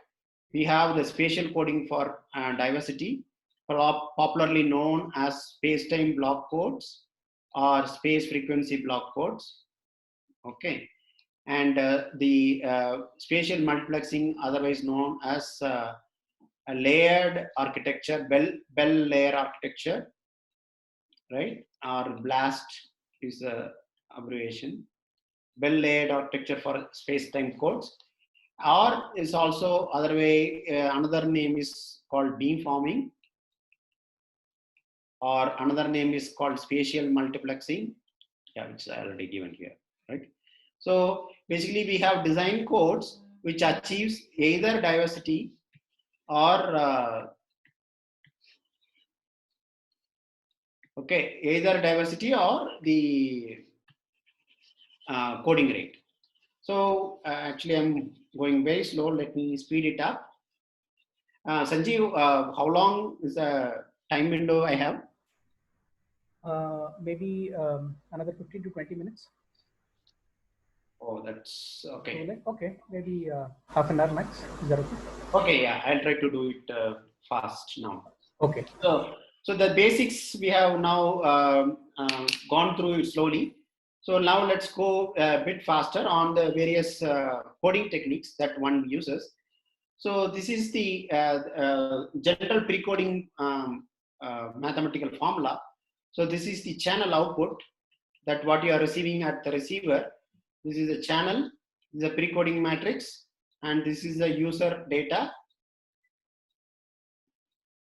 We have the spatial coding for diversity, popularly known as space-time block codes or space frequency block codes. Okay. And the spatial multiplexing, otherwise known as a layered architecture, bell layer architecture, right? Or BLAST is the abbreviation. Bell layered architecture for space-time codes. Or is also other way, another name is called beamforming, or another name is called spatial multiplexing. Yeah, which is already given here, right? So basically we have design codes which achieves either diversity or okay, either diversity or the coding rate. So actually I'm going very slow. Let me speed it up. Sanjeev, how long is the time window I have? Maybe another 15 to 20 minutes. Oh, that's okay. Okay, maybe half an hour max. Is that okay? Okay, yeah, I'll try to do it fast now. Okay. So the basics we have now gone through it slowly. So now let's go a bit faster on the various coding techniques that one uses. So this is the general pre-coding mathematical formula. So this is the channel output, that what you are receiving at the receiver. This is the channel, this is the pre-coding matrix, and this is the user data,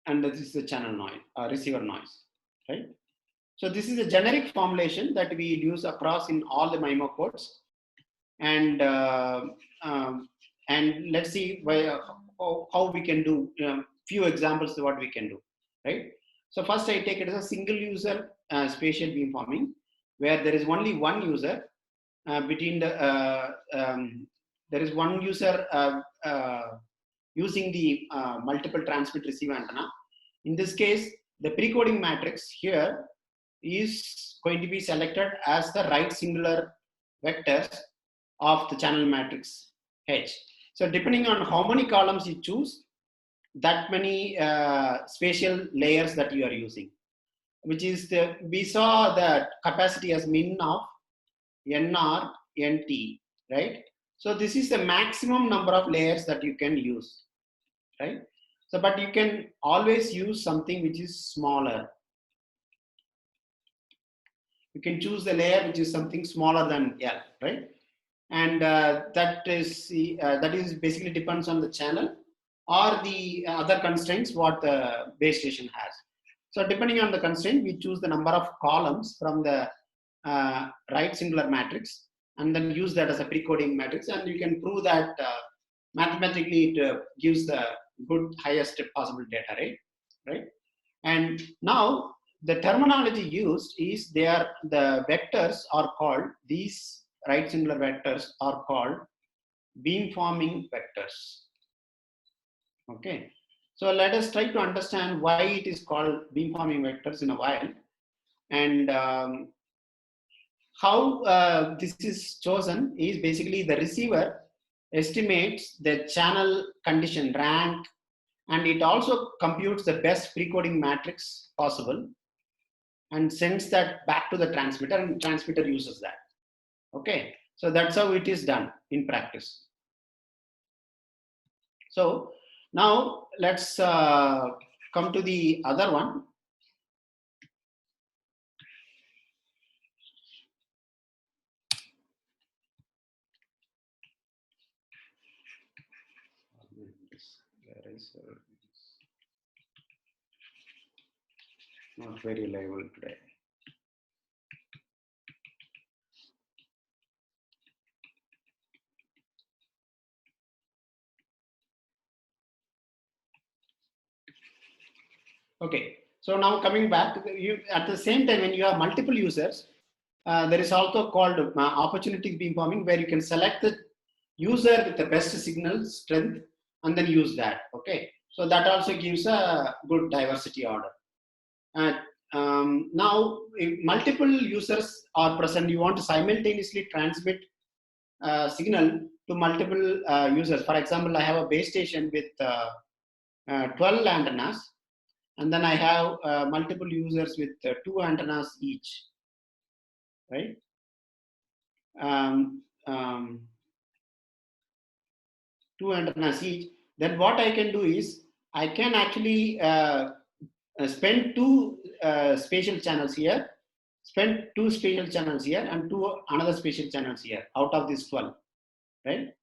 and this is the channel noise, receiver noise, right? So this is a generic formulation that we use across in all the MIMO codes, and let's see how we can do few examples of what we can do, right? So first I take it as a single user spatial beamforming, where there is only one user between the there is one user using the multiple transmit receive antenna. In this case, the pre-coding matrix here is going to be selected as the right singular vectors of the channel matrix H. So depending on how many columns you choose, that many spatial layers that you are using, which is we saw that capacity as min of NR, NT, right? So this is the maximum number of layers that you can use, right? So, but you can always use something which is smaller. You can choose the layer which is something smaller than L, right? And that is basically depends on the channel or the other constraints what the base station has. So depending on the constraint, we choose the number of columns from the right singular matrix, and then use that as a pre-coding matrix, and you can prove that mathematically it gives the good highest possible data rate, right? And now the terminology used is the vectors are called, these right singular vectors are called beamforming vectors. Okay, so let us try to understand why it is called beamforming vectors in a while, and how this is chosen is basically the receiver estimates the channel condition rank, and it also computes the best precoding matrix possible and sends that back to the transmitter, and transmitter uses that. Okay, so that's how it is done in practice. So now let's come to the other one. Not very reliable today. Okay, so now coming back, at the same time when you have multiple users, there is also called opportunity beamforming, where you can select the user with the best signal strength and then use that. Okay, so that also gives a good diversity order. Now, if multiple users are present, you want to simultaneously transmit signal to multiple users. For example, I have a base station with 12 antennas, and then I have multiple users with 2 antennas each, right? 2 antennas each. Then what I can do is I can actually spend 2 spatial channels here, spend 2 spatial channels here, and 2 another spatial channels here out of this 12, right?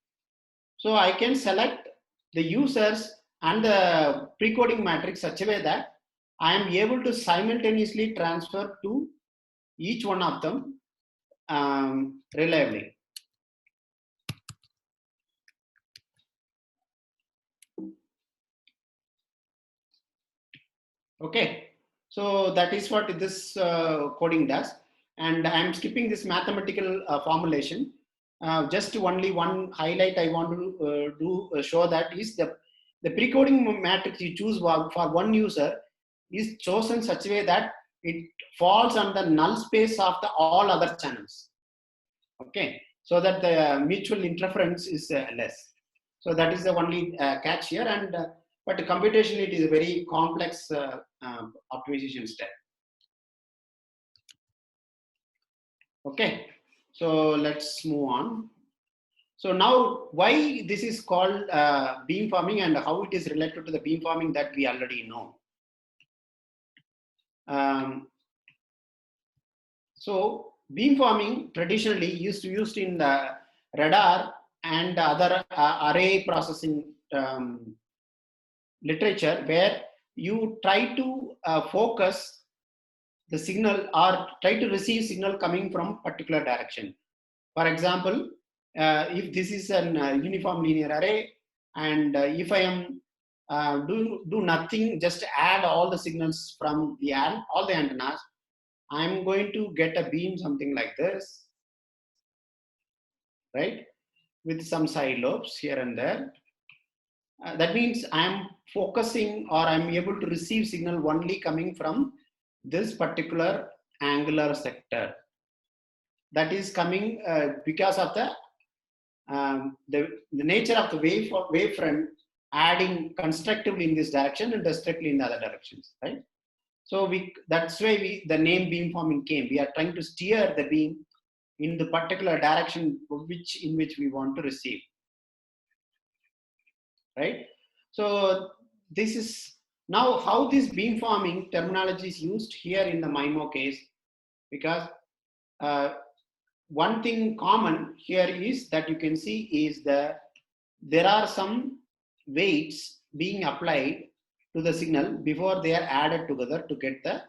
So I can select the users and the precoding matrix such a way that I am able to simultaneously transfer to each one of them reliably. Okay, so that is what this coding does, and I'm skipping this mathematical formulation. Just only one highlight I want to show that is the precoding matrix you choose for one user is chosen such a way that it falls on the null space of the all other channels. Okay, so that the mutual interference is less. So that is the only catch here, and but computationally it is a very complex optimization step. Okay, so let's move on. So now, why this is called beamforming and how it is related to the beamforming that we already know. So beamforming traditionally used in the radar and other array processing literature, where you try to focus the signal or try to receive signal coming from particular direction. For example, if this is an uniform linear array, and if I am do nothing, just add all the signals from the all the antennas, I'm going to get a beam something like this, right, with some side lobes here and there. That means I'm focusing, or I'm able to receive signal only coming from this particular angular sector. That is coming because of the nature of the wavefront adding constructively in this direction and destructively in the other directions, right? So that's why the name beamforming came. We are trying to steer the beam in the particular direction in which we want to receive, right? So this is now how this beamforming terminology is used here in the MIMO case, because one thing common here is that you can see is there are some weights being applied to the signal before they are added together to get the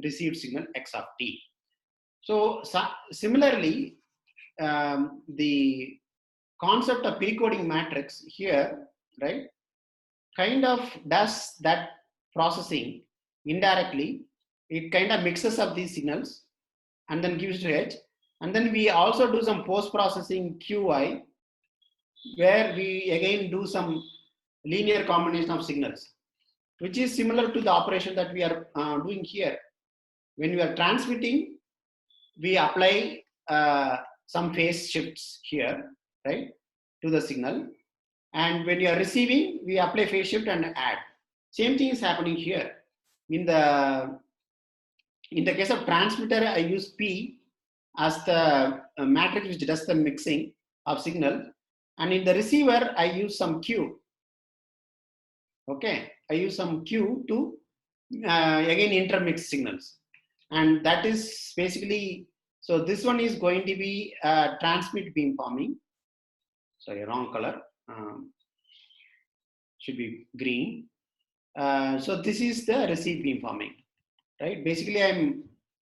received signal x of t. So similarly, the concept of precoding matrix here, right, kind of does that processing indirectly. It kind of mixes up these signals and then gives to edge. And then we also do some post-processing QI, where we again do some linear combination of signals, which is similar to the operation that we are doing here. When we are transmitting, we apply some phase shifts here, right? to the signal. And when you are receiving, we apply phase shift and add. Same thing is happening here. In the case of transmitter, I use P as the matrix which does the mixing of signal. And in the receiver, I use some Q. Okay, I use some Q to again intermix signals. And that is basically, so this one is going to be transmit beamforming. Sorry, wrong color. Should be green. So this is the receive beamforming, right? Basically,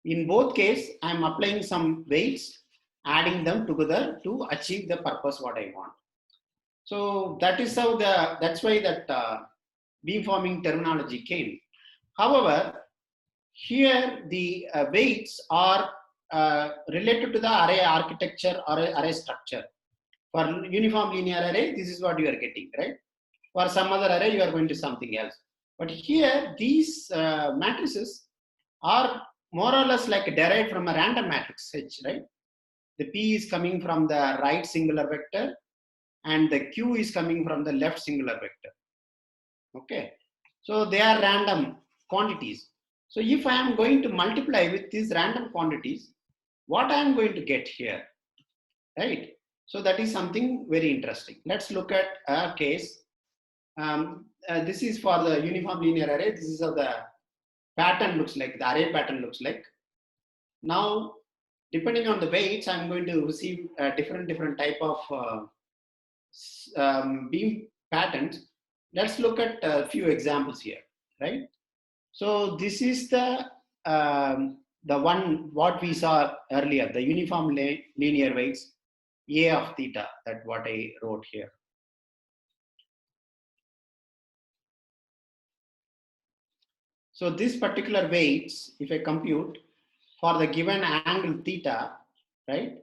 in both cases, I'm applying some weights, adding them together to achieve the purpose what I want. So that is how that's why that beamforming terminology came. However, here the weights are related to the array architecture or array structure. For uniform linear array, this is what you are getting, right? For some other array, you are going to something else. But here, these matrices are more or less like derived from a random matrix H, right? The P is coming from the right singular vector, and the Q is coming from the left singular vector. Okay, so they are random quantities. So if I am going to multiply with these random quantities, what I am going to get here, right? So that is something very interesting. Let's look at a case. This is for the uniform linear array. This is how the pattern looks like, the array pattern looks like. Now, depending on the weights, I'm going to receive different type of beam patterns. Let's look at a few examples here, right? So this is the one what we saw earlier, the uniform linear weights, A of theta, that what I wrote here. So this particular weights, if I compute for the given angle theta, right?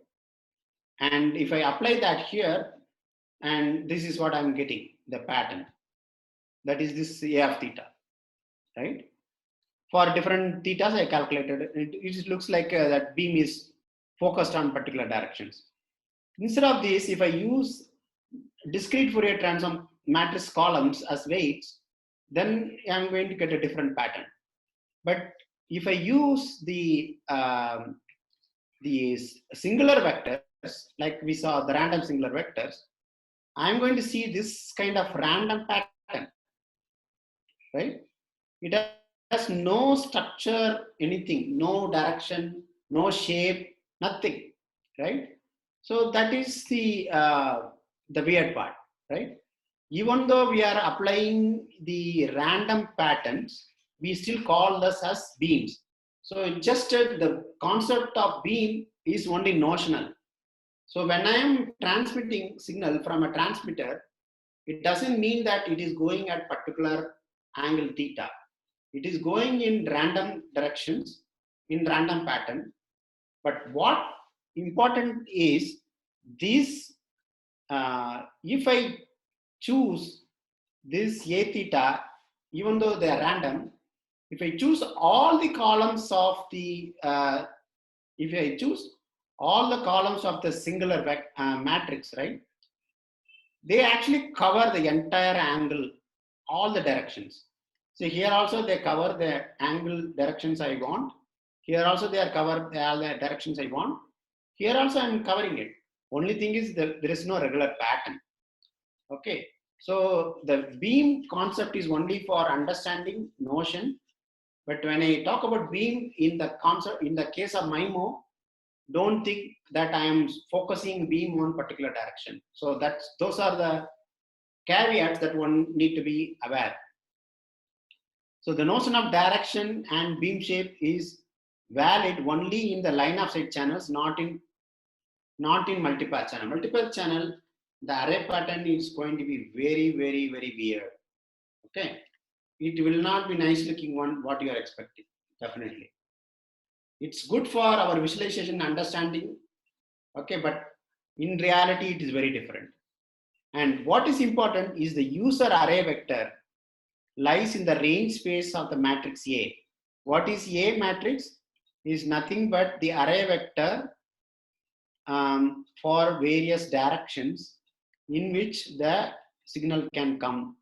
And if I apply that here, and this is what I'm getting, the pattern. That is this A of theta, right? For different thetas, I calculated, it looks like that beam is focused on particular directions. Instead of this, if I use discrete Fourier transform matrix columns as weights, then I'm going to get a different pattern. But if I use the singular vectors, like we saw the random singular vectors, I'm going to see this kind of random pattern, right? It has no structure, anything, no direction, no shape, nothing, right? So that is the weird part, right? Even though we are applying the random patterns, we still call this as beams. So just the concept of beam is only notional. So when I am transmitting signal from a transmitter, it doesn't mean that it is going at particular angle theta. It is going in random directions, in random pattern. But what important is this, if I choose this A theta, even though they are random, if I choose all the columns of the, if I choose all the columns of the singular matrix, right? They actually cover the entire angle, all the directions. So here also they cover the angle directions I want. Here also they are covered all the directions I want. Here also I'm covering it. Only thing is that there is no regular pattern. Okay. So the beam concept is only for understanding notion. But when I talk about beam in the concept, in the case of MIMO, don't think that I am focusing beam on particular direction. So those are the caveats that one need to be aware. So the notion of direction and beam shape is valid only in the line of sight channels, not in multipath channel. Multipath channel, the array pattern is going to be very weird. Okay, it will not be nice looking one what you are expecting. Definitely, it's good for our visualization understanding. Okay, but in reality, it is very different. And what is important is the user array vector lies in the range space of the matrix A. What is A matrix? Is nothing but the array vector for various directions in which the signal can come.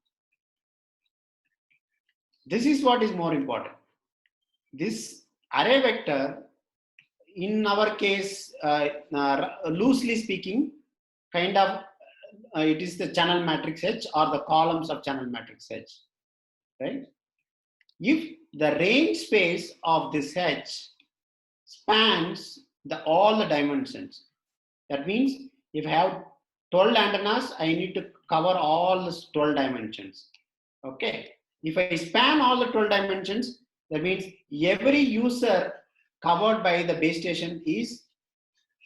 This is what is more important. This array vector, in our case, loosely speaking, kind of it is the channel matrix H or the columns of channel matrix H, right? If the range space of this H spans all the dimensions, that means if I have 12 antennas, I need to cover all the 12 dimensions. Okay. If I span all the 12 dimensions, that means every user covered by the base station is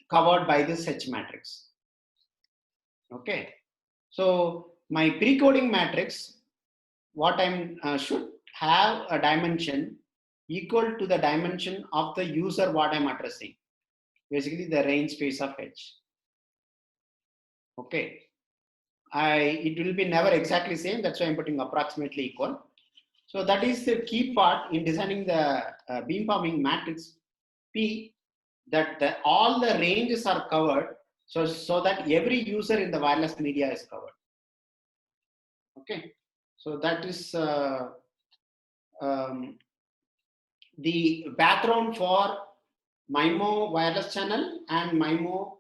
covered by this H matrix. Okay. So my pre-coding matrix, what I should have a dimension equal to the dimension of the user what I'm addressing. Basically the range space of H. Okay. It will be never exactly same. That's why I'm putting approximately equal. So that is the key part in designing the beamforming matrix P, that all the ranges are covered, so that every user in the wireless media is covered. Okay, so that is the background for MIMO wireless channel and MIMO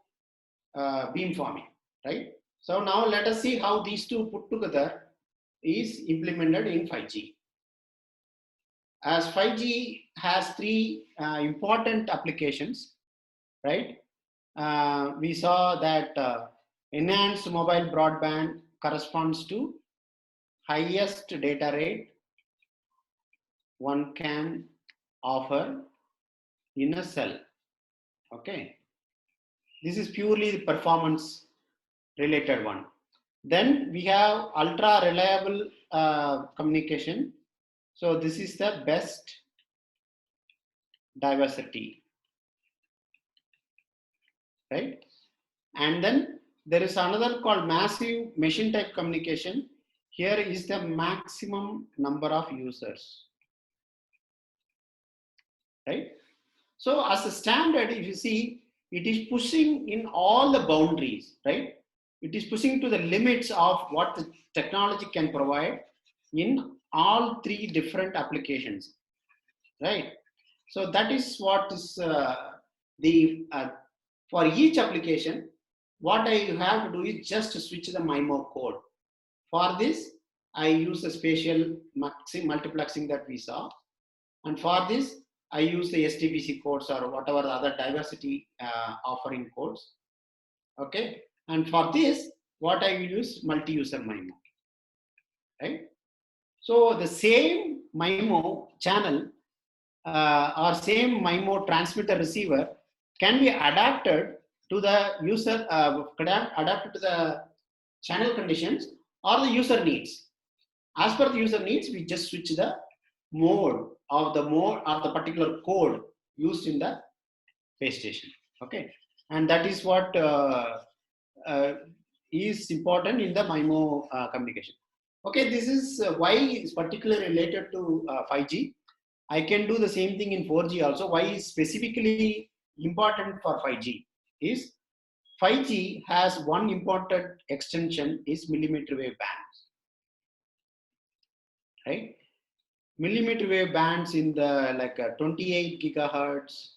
beamforming, right? So now let us see how these two put together is implemented in 5G. As 5G has three important applications, right? We saw that enhanced mobile broadband corresponds to highest data rate one can offer in a cell. Okay, this is purely the performance related one. Then we have ultra reliable communication. So this is the best diversity, right? And then there is another called massive machine type communication. Here is the maximum number of users, right? So as a standard, if you see, it is pushing in all the boundaries, right? It is pushing to the limits of what the technology can provide in all three different applications, right? So that is what is for each application, what I have to do is just to switch the MIMO code. For this, I use the spatial multiplexing that we saw. And for this, I use the STPC codes or whatever other diversity offering codes. Okay. And for this, what I will use multi-user MIMO, right? So the same MIMO channel or same MIMO transmitter receiver can be adapted to the user, adapted to the channel conditions or the user needs. As per the user needs, we just switch the mode of the particular code used in the base station. Okay, and that is what is important in the MIMO communication. Okay, this is why it's particularly related to 5G. I can do the same thing in 4G also. Why is specifically important for 5G is 5G has one important extension is millimeter wave bands, right? Millimeter wave bands in the 28 gigahertz,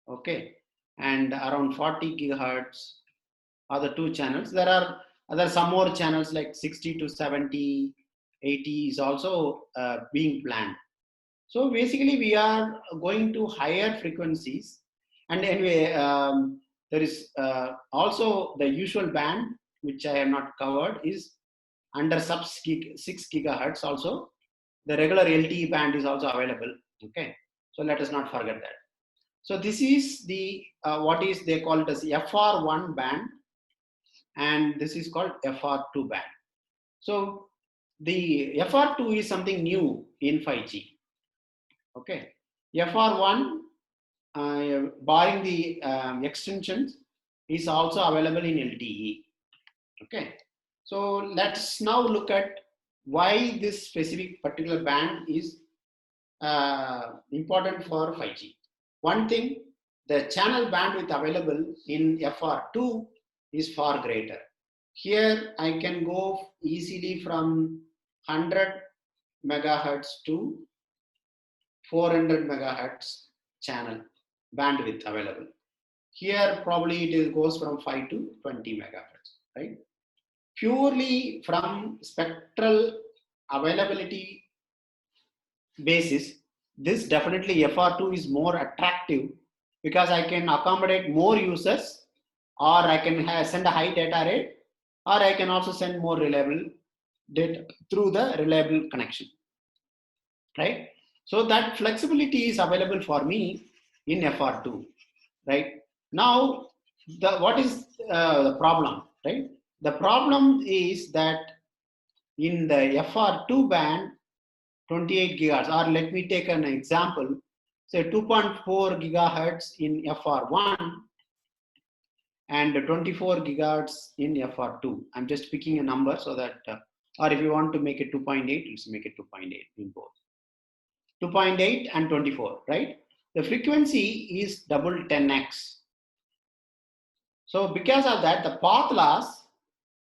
okay, and around 40 gigahertz are the two channels. There are some more channels like 60 to 70, 80 is also being planned. So basically, we are going to higher frequencies, and anyway, there is also the usual band which I have not covered is under sub 6 gigahertz. Also, the regular LTE band is also available. Okay, so let us not forget that. So this is the what is they call it as FR1 band, and this is called FR2 band. So the FR2 is something new in 5G. Okay, FR1, barring the extensions, is also available in LTE. Okay, so let's now look at why this specific particular band is important for 5G. One thing, the channel bandwidth available in FR2 is far greater. Here I can go easily from 100 megahertz to 400 megahertz channel bandwidth available. Here probably it goes from 5 to 20 megahertz, right? Purely from spectral availability basis, this definitely FR2 is more attractive because I can accommodate more users, or I can send a high data rate, or I can also send more reliable data through the reliable connection, right? So that flexibility is available for me in FR2, right? Now, what is the problem, right? The problem is that in the FR2 band, 28 gigahertz, or let me take an example, say 2.4 gigahertz in FR1 and 24 gigahertz in FR2. I'm just picking a number so that, or if you want to make it 2.8, let's make it 2.8 in both. 2.8 and 24, right? The frequency is double 10x. So because of that, the path loss,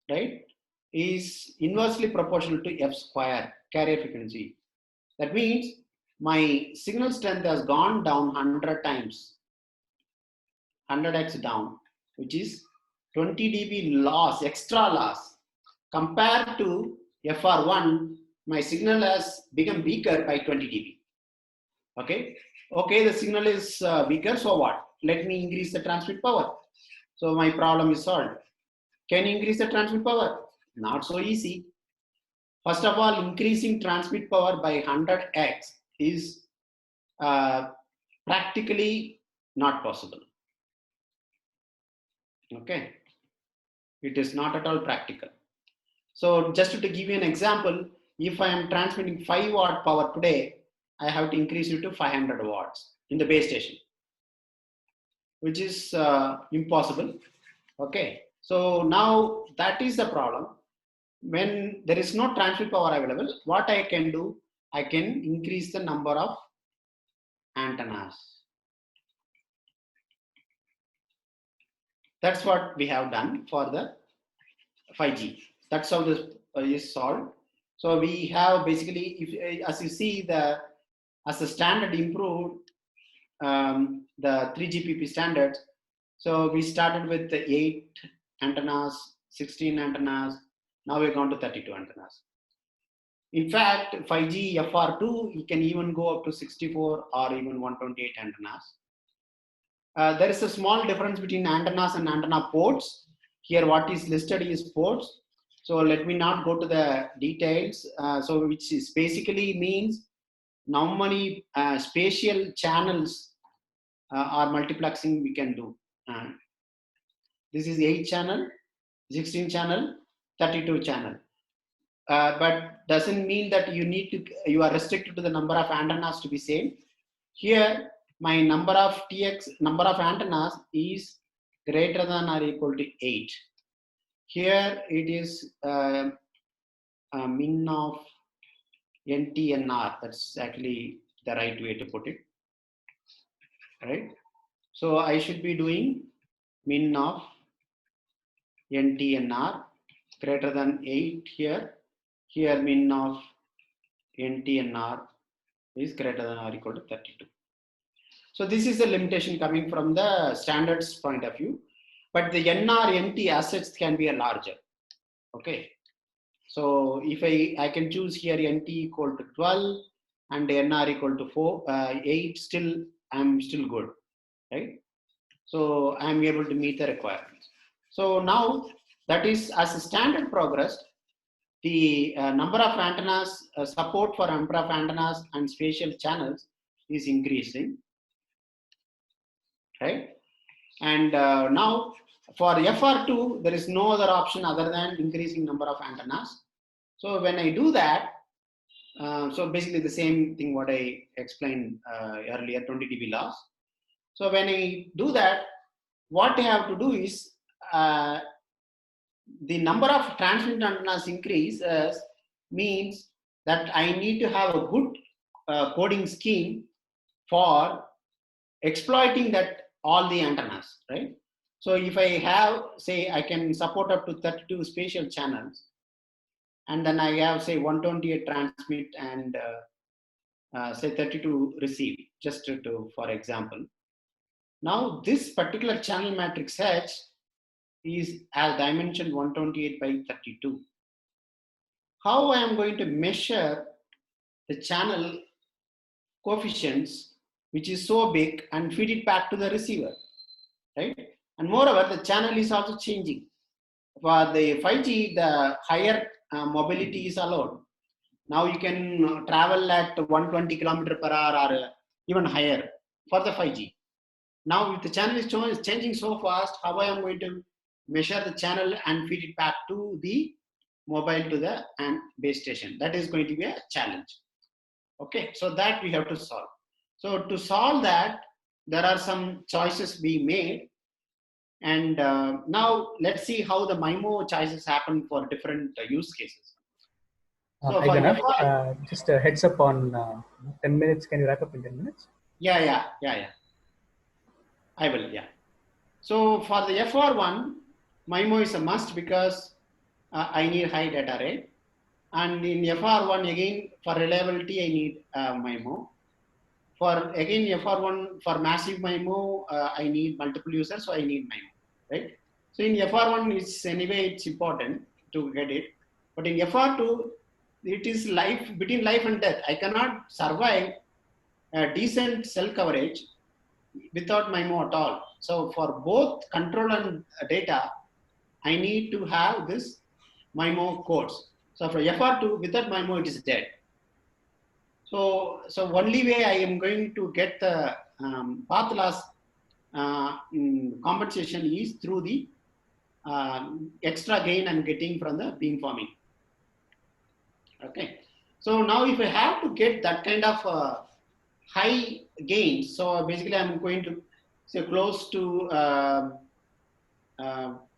right, is inversely proportional to f square, carrier frequency. That means my signal strength has gone down 100 times, 100x down, which is 20 dB loss, extra loss. Compared to FR1, my signal has become weaker by 20 dB. Okay, the signal is weaker, so what? Let me increase the transmit power. So my problem is solved. Can you increase the transmit power? Not so easy. First of all, increasing transmit power by 100x is practically not possible. Okay, it is not at all practical. So just to give you an example, if I am transmitting 5 watt power today, I have to increase it to 500 watts in the base station, which is impossible. Okay, so now that is the problem. When there is no transmit power available, what I can do, I can increase the number of antennas. That's what we have done for the 5G. That's how this is solved. So we have basically, if, as you see, as the standard improved, the 3GPP standard. So we started with the 8 antennas, 16 antennas. Now we're going to 32 antennas. In fact, 5G FR2, you can even go up to 64 or even 128 antennas. There is a small difference between antennas and antenna ports. Here, what is listed is ports. So let me not go to the details. So which is basically means how many spatial channels or multiplexing we can do. This is 8 channel, 16 channel, 32 channel. But doesn't mean that you are restricted to the number of antennas to be same. Here, my number of antennas is greater than or equal to 8. Here it is a min of NTNR. That's actually the right way to put it, right? So I should be doing min of NTNR greater than 8 here. Here min of NTNR is greater than or equal to 32. So this is the limitation coming from the standards point of view, but the NR NT assets can be a larger. Okay, so if I can choose here NT equal to 12 and NR equal to 8, still I'm still good, right? So I'm able to meet the requirements. So now that is, as the standard progressed, the number of antennas, support for number of antennas and spatial channels is increasing, right? And now for FR2, there is no other option other than increasing number of antennas. So when I do that, so basically the same thing what I explained earlier, 20 dB loss. So when I do that, what I have to do is the number of transmit antennas increases means that I need to have a good coding scheme for exploiting that all the antennas, right? So if I have, say, I can support up to 32 spatial channels, and then I have, say, 128 transmit and say 32 receive, just for example. Now this particular channel matrix H is as dimension 128 by 32. How I am going to measure the channel coefficients, which is so big, and feed it back to the receiver, right? And moreover, the channel is also changing. For the 5G, the higher mobility is allowed. Now you can travel at 120 kilometer per hour or even higher for the 5G. Now, if the channel is changing so fast, how I am going to measure the channel and feed it back to the mobile to the base station? That is going to be a challenge. Okay, so that we have to solve. So to solve that, there are some choices being made. And now let's see how the MIMO choices happen for different use cases. So for just a heads up on 10 minutes. Can you wrap up in 10 minutes? Yeah. I will, yeah. So for the FR1, MIMO is a must because I need high data rate. And in FR1, again, for reliability, I need MIMO. For again, FR1, for massive MIMO, I need multiple users, so I need MIMO, right? So in FR1, it's important to get it. But in FR2, it is between life and death. I cannot survive a decent cell coverage without MIMO at all. So for both control and data, I need to have this MIMO codes. So for FR2, without MIMO, it is dead. So only way I am going to get the path loss compensation is through the extra gain I'm getting from the beamforming. Okay. So now if I have to get that kind of high gains, so basically I'm going to say close to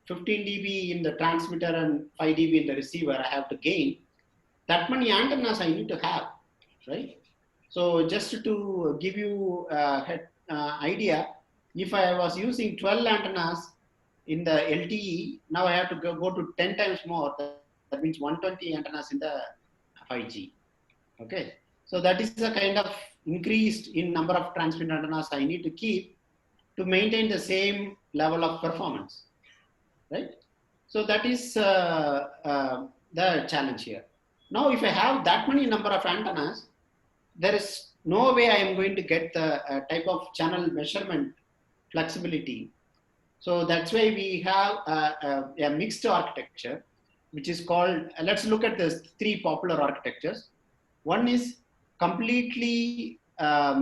15 dB in the transmitter and 5 dB in the receiver, I have to gain. That many antennas I need to have, right? So just to give you an idea, if I was using 12 antennas in the LTE, now I have to go to 10 times more. That means 120 antennas in the 5G. Okay, so that is a kind of increased in number of transmit antennas I need to keep to maintain the same level of performance, right? So that is the challenge here. Now, if I have that many number of antennas, there is no way I am going to get the type of channel measurement flexibility. So that's why we have a mixed architecture, which is called, let's look at the three popular architectures. One is completely analog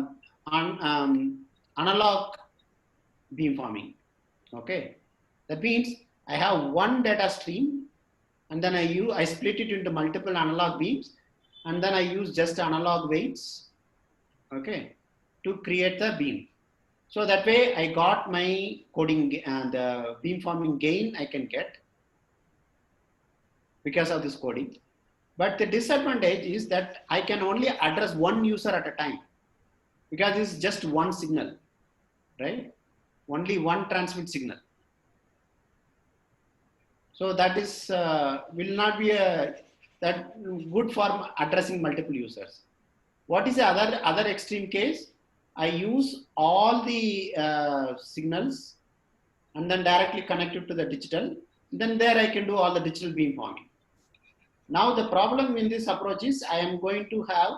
beamforming. Okay, that means I have one data stream, and then I split it into multiple analog beams, and then I use just analog weights, okay, to create the beam. So that way I got my coding and the beamforming gain I can get because of this coding. But the disadvantage is that I can only address one user at a time because it's just one signal, right? Only one transmit signal. So that is will not be that good for addressing multiple users. What is the other extreme case? I use all the signals and then directly connect it to the digital. Then there I can do all the digital beamforming. Now the problem in this approach is I am going to have,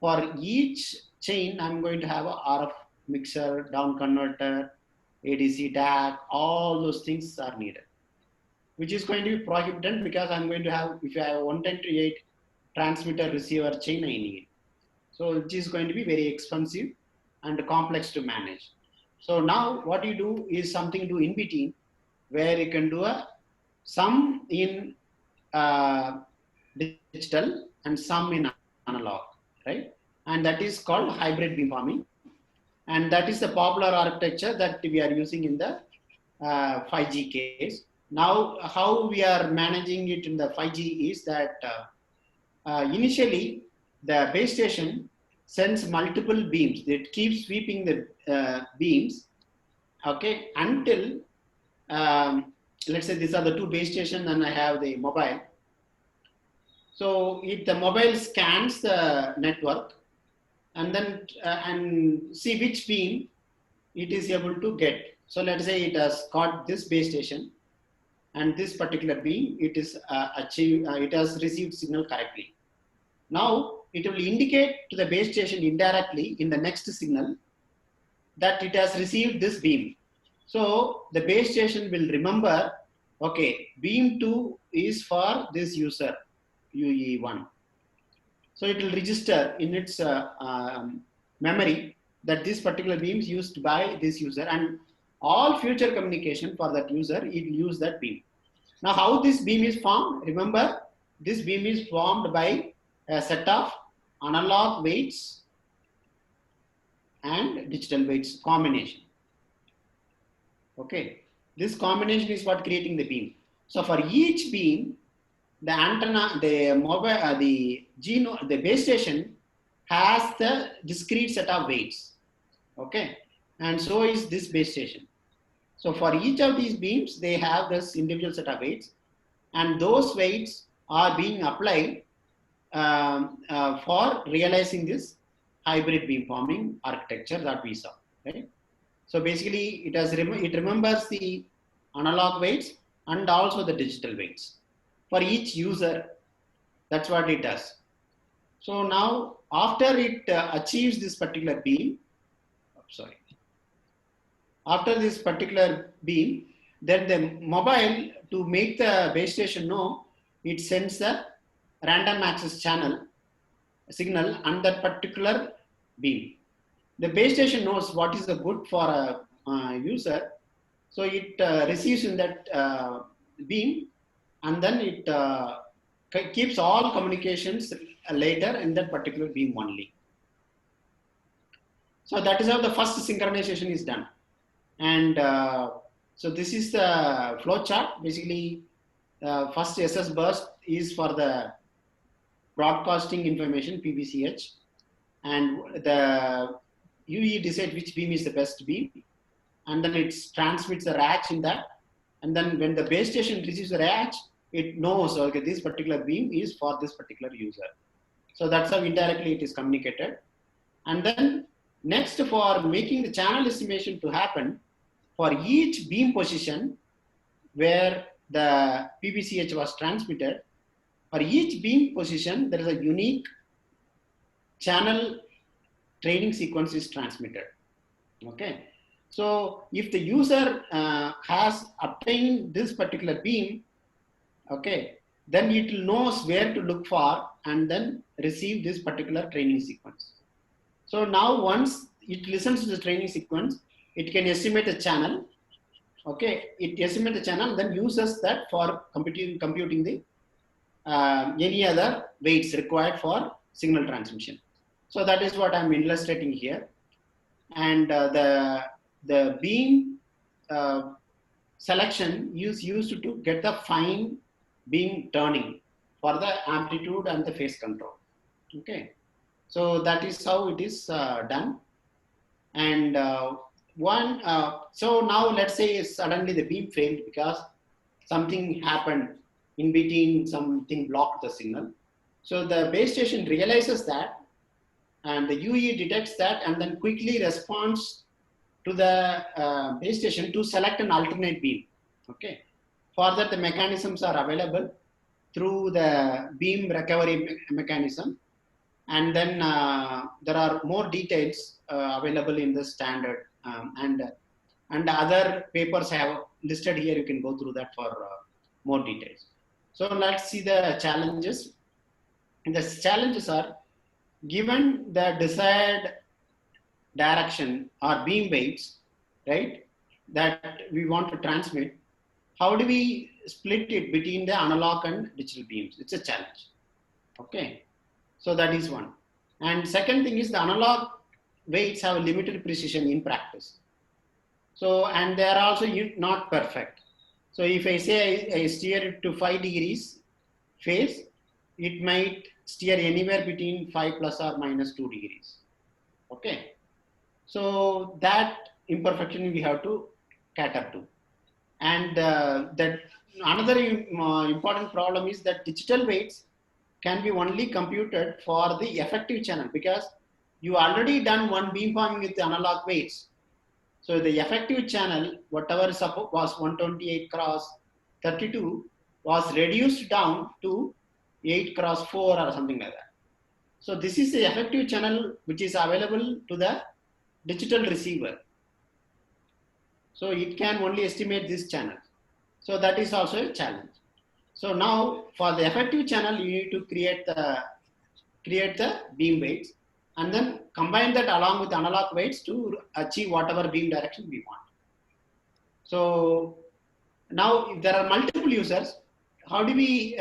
for each chain, I'm going to have a RF mixer, down converter, ADC DAC, all those things are needed, which is going to be prohibited because I'm going to have, if I have 110 to 8 transmitter receiver chain I need. So it is going to be very expensive and complex to manage. So now what you do is something to in between where you can do some in digital and some in analog, right? And that is called hybrid beamforming. And that is the popular architecture that we are using in the 5G case. Now, how we are managing it in the 5G is that initially the base station sends multiple beams. It keeps sweeping the beams, okay, until let's say these are the two base stations and I have the mobile. So if the mobile scans the network and then and see which beam it is able to get. So let's say it has got this base station and this particular beam, it is it has received signal correctly. Now it will indicate to the base station indirectly in the next signal that it has received this beam. So the base station will remember, okay, beam 2 is for this user, UE1. So it will register in its memory that this particular beam is used by this user, and all future communication for that user, it will use that beam. Now how this beam is formed? Remember, this beam is formed by a set of analog weights and digital weights combination. Okay, this combination is what creating the beam. So for each beam, the antenna, the mobile, the base station has the discrete set of weights. Okay, and so is this base station. So for each of these beams, they have this individual set of weights, and those weights are being applied for realizing this hybrid beamforming architecture that we saw. Right? So basically, it remembers the analog weights and also the digital weights for each user. That's what it does. So now, after it achieves this particular beam, after this particular beam, then the mobile, to make the base station know, it sends a random access channel signal on that particular beam. The base station knows what is the good for a user, so it receives in that beam, and then it keeps all communications later in that particular beam only. So that is how the first synchronization is done. And so this is the flow chart. Basically, first SS burst is for the broadcasting information, PBCH, and the UE decides which beam is the best beam, and then it transmits the RACH in that, and then when the base station receives the RACH, it knows, okay, this particular beam is for this particular user. So that's how indirectly it is communicated. And then next, for making the channel estimation to happen, for each beam position where the PBCH was transmitted, for each beam position, there is a unique channel training sequence is transmitted. Okay. So if the user has obtained this particular beam, okay, then it knows where to look for and then receive this particular training sequence. So now once it listens to the training sequence, it can estimate the channel. Okay, it estimates the channel, then uses that for computing the any other weights required for signal transmission. So that is what I'm illustrating here. And the beam selection is used to get the fine beam turning for the amplitude and the phase control. Okay, so that is how it is done. And so now let's say suddenly the beam failed because something happened in between, something blocked the signal. So the base station realizes that, and the UE detects that, and then quickly responds to the base station to select an alternate beam. Okay, for that the mechanisms are available through the beam recovery mechanism, and then there are more details available in the standard, and other papers have listed here. You can go through that for more details. So let's see the challenges. And the challenges are, given the desired direction or beam weights, right, that we want to transmit, how do we split it between the analog and digital beams? It's a challenge. Okay, so that is one. And second thing is, the analog weights have a limited precision in practice. So, and they are also not perfect. So if I say I steer it to 5 degrees phase, it might steer anywhere between 5 plus or minus 2 degrees. Okay, so that imperfection we have to cater to. And that another important problem is that digital weights can be only computed for the effective channel, because you already done one beamforming with the analog weights. So the effective channel, whatever was 128 cross 32, was reduced down to 8 cross 4 or something like that. So this is the effective channel which is available to the digital receiver. So it can only estimate this channel. So that is also a challenge. So now for the effective channel, you need to create the beam weights and then combine that along with analog weights to achieve whatever beam direction we want. So now if there are multiple users, how do we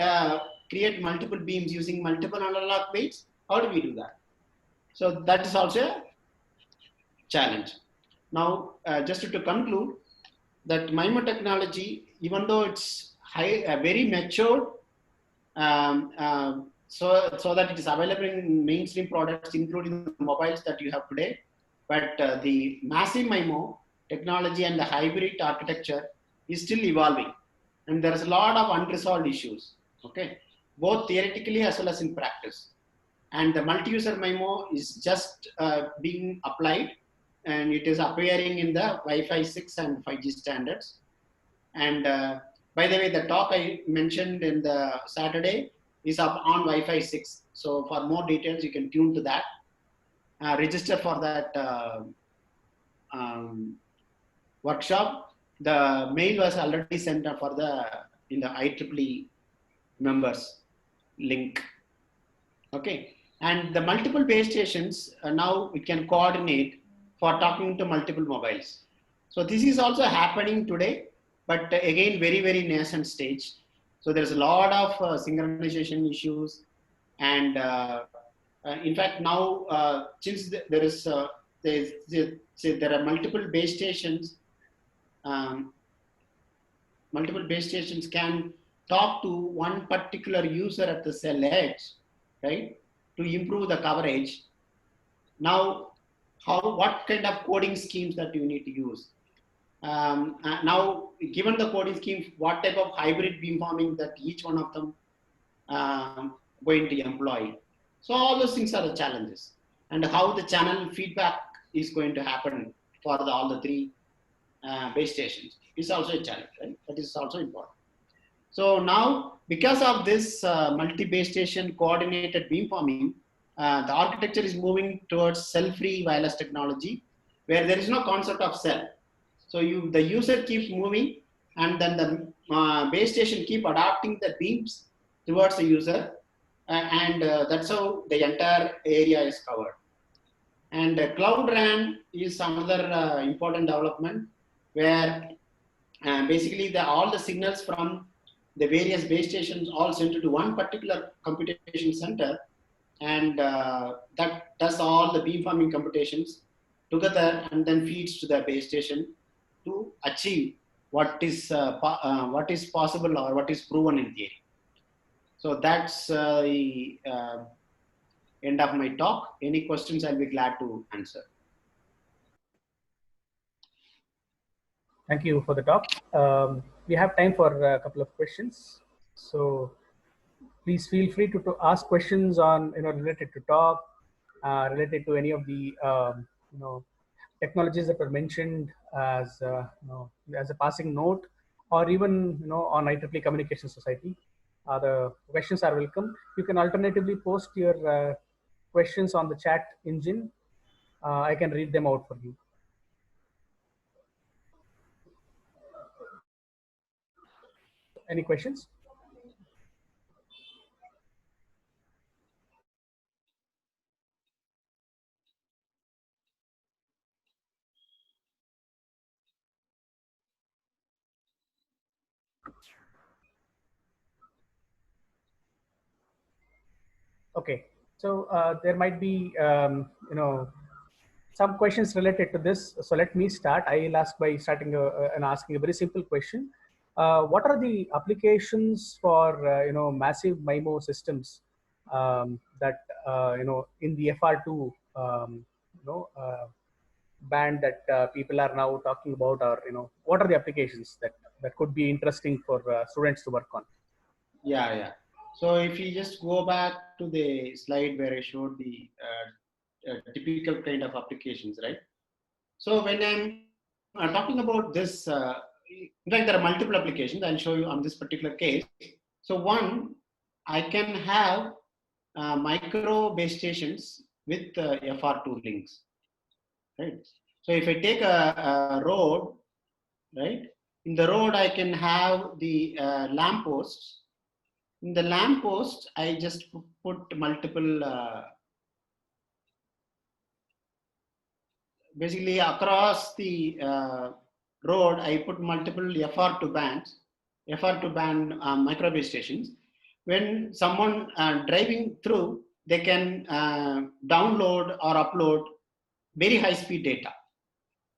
create multiple beams using multiple analog weights? How do we do that? So that is also a challenge. Now, just to conclude, that MIMO technology, even though it's very mature, so that it is available in mainstream products, including the mobiles that you have today, but the massive MIMO technology and the hybrid architecture is still evolving, and there is a lot of unresolved issues. Okay, both theoretically as well as in practice. And the multi-user MIMO is just being applied, and it is appearing in the Wi-Fi 6 and 5G standards. And by the way, the talk I mentioned in the Saturday is up on Wi-Fi 6. So for more details, you can tune to that. Register for that workshop. The mail was already sent for in the IEEE members link. Okay, and the multiple base stations now it can coordinate for talking to multiple mobiles. So this is also happening today, but again very nascent stage. So there's a lot of synchronization issues, and in fact now since there are multiple base stations, um, multiple base stations can talk to one particular user at the cell edge, right, to improve the coverage. Now, what kind of coding schemes that you need to use? Now, given the coding schemes, what type of hybrid beamforming that each one of them going to employ? So all those things are the challenges, and how the channel feedback is going to happen for all the three base stations is also a challenge, right? That is also important. So now, because of this multi-base station coordinated beamforming, the architecture is moving towards cell-free wireless technology, where there is no concept of cell. So the user keeps moving, and then the base station keep adapting the beams towards the user, and that's how the entire area is covered. And Cloud RAN is another important development, where basically all the signals from the various base stations all sent to one particular computation center, and that does all the beamforming computations together and then feeds to the base station to achieve what is possible or what is proven in theory. So that's the end of my talk. Any questions, I'll be glad to answer. Thank you for the talk. We have time for a couple of questions. So please feel free to ask questions on related to talk, related to any of the technologies that were mentioned as as a passing note, or even on IEEE Communication Society. The questions are welcome. You can alternatively post your questions on the chat engine. I can read them out for you. Any questions? Okay, so there might be some questions related to this. So let me start. I'll ask by starting and asking a very simple question. What are the applications for massive MIMO systems that in the FR2 band that people are now talking about, or what are the applications that that could be interesting for students to work on. Yeah, yeah. So if you just go back to the slide where I showed the typical kind of applications, right? So when I'm talking about this, in fact, there are multiple applications. I'll show you on this particular case. So one, I can have micro base stations with FR2 links, right? So if I take a road, right? In the road, I can have the lamp posts. In the lamp post, I just put multiple, basically across the road, I put multiple FR2 bands, FR2 band micro base stations. When someone driving through, they can download or upload very high speed data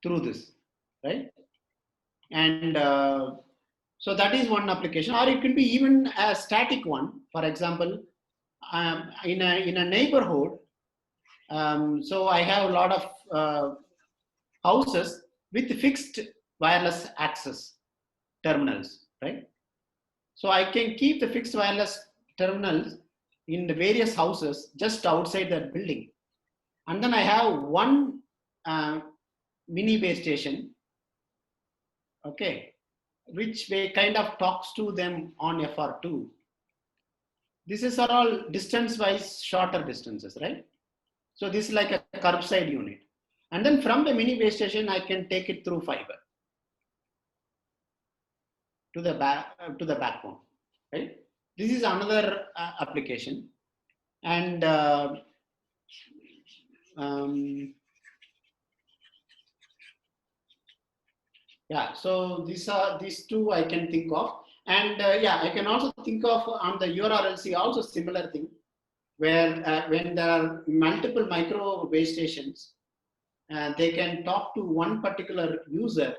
through this, right? And so that is one application, or it can be even a static one. For example, in a neighborhood, so I have a lot of houses with fixed wireless access terminals, right? So I can keep the fixed wireless terminals in the various houses just outside the building, and then I have one mini base station, okay, which way kind of talks to them on FR2. This is all distance-wise shorter distances, right? So this is like a curbside unit. And then from the mini base station, I can take it through fiber to the backbone, right? This is another application. And yeah, so these two I can think of. And yeah, I can also think of on the URLC also similar thing, where when there are multiple micro base stations, they can talk to one particular user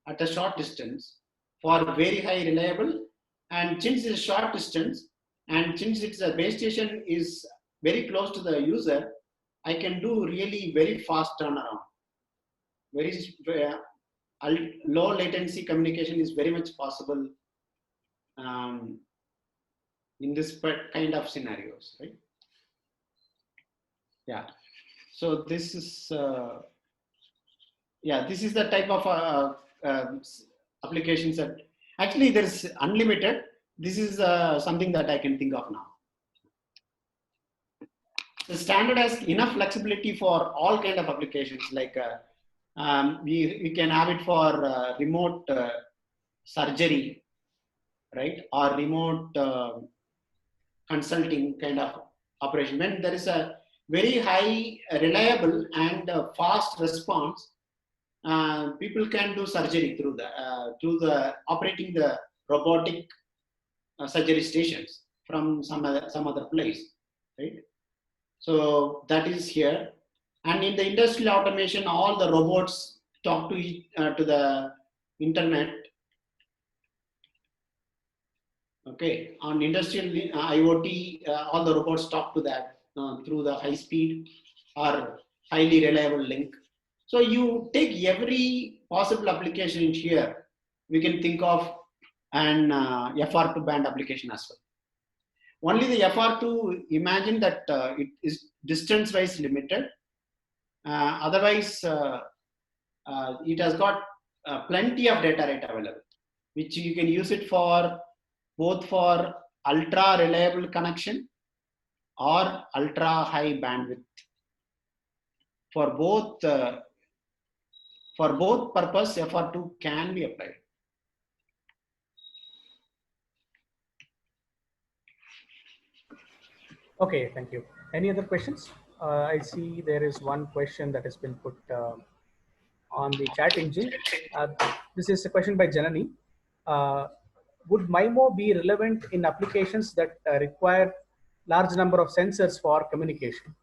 at a short distance for very high reliable. And since it's a short distance, and since it's a base station is very close to the user, I can do really very fast turnaround. Very low latency communication is very much possible in this kind of scenarios, right? Yeah. So this is yeah, this is the type of applications that actually there is unlimited. This is something that I can think of now. The standard has enough flexibility for all kind of applications, like we can have it for remote surgery, right, or remote consulting kind of operation. When there is a very high reliable and fast response, people can do surgery through the operating the robotic surgery stations from some other place, right? So that is here. And in the industrial automation, all the robots talk to the internet. Okay, on industrial IoT, all the robots talk to that through the high speed or highly reliable link. So you take every possible application in here, we can think of an FR2 band application as well. Only the FR2, imagine that it is distance-wise limited. Otherwise, it has got plenty of data rate available, which you can use it for both for ultra reliable connection or ultra high bandwidth. For both purpose, FR2 can be applied. Okay, thank you. Any other questions? I see there is one question that has been put on the chat engine. This is a question by Janani. Would MIMO be relevant in applications that require large number of sensors for communication?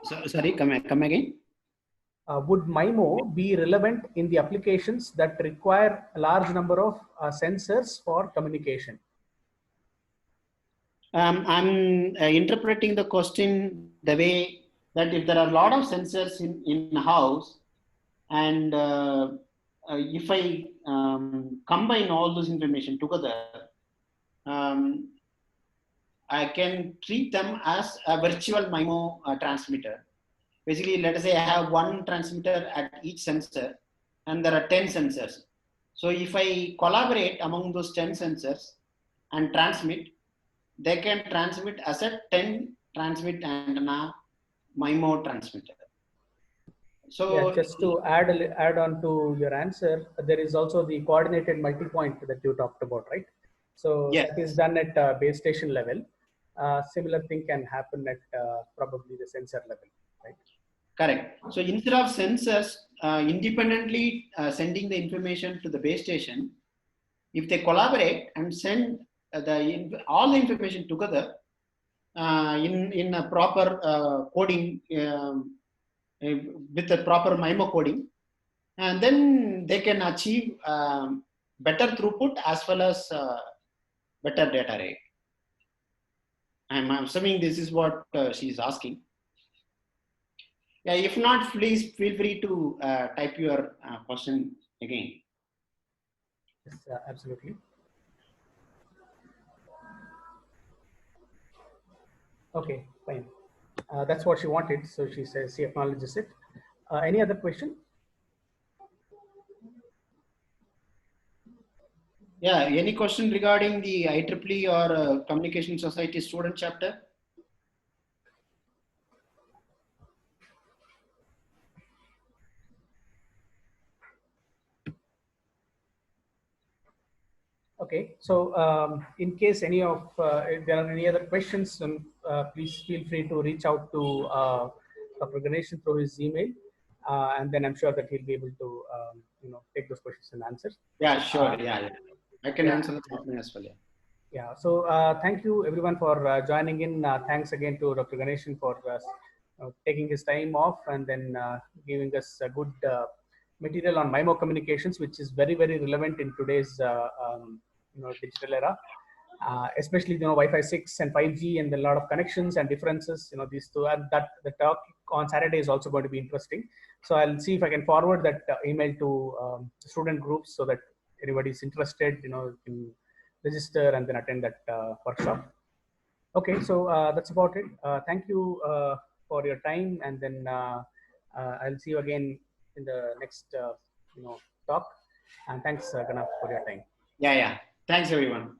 So, sorry, come again. Would MIMO be relevant in the applications that require a large number of sensors for communication? I'm interpreting the question the way that if there are a lot of sensors in house, and if I combine all this information together, I can treat them as a virtual MIMO transmitter. Basically, let us say I have one transmitter at each sensor, and there are 10 sensors. So if I collaborate among those 10 sensors and transmit, they can transmit as a 10 transmit antenna MIMO transmitter. Yeah, So just to add on to your answer, there is also the coordinated multi-point that you talked about, right? So yes, that is done at base station level. Similar thing can happen at probably the sensor level, right? correct. So instead of sensors independently sending the information to the base station, if they collaborate and send all the information together in a proper coding with a proper MIMO coding, and then they can achieve better throughput as well as better data rate. I'm assuming this is what she is asking. Yeah, if not, please feel free to type your question again. Yes, absolutely. Okay, fine. That's what she wanted. So she says she acknowledges it. Any other question? Yeah, any question regarding the IEEE or Communication Society student chapter? Okay, so in case any of if there are any other questions, please feel free to reach out to Dr. Ganesh through his email, and then I'm sure that he'll be able to take those questions and answer. Yeah, sure. Yeah. I can Yeah. answer the question as well. Yeah. Yeah. So thank you everyone for joining in. Thanks again to Dr. Ganeshan for taking his time off and then giving us a good material on MIMO communications, which is very, very relevant in today's digital era. Especially Wi-Fi 6 and 5G and a lot of connections and differences. These two, and that the talk on Saturday is also going to be interesting. So I'll see if I can forward that email to student groups so that anybody is interested, can register and then attend that workshop. Okay, so that's about it. Thank you for your time, and then I'll see you again in the next talk. And thanks, Gana, for your time. Yeah. Thanks, everyone.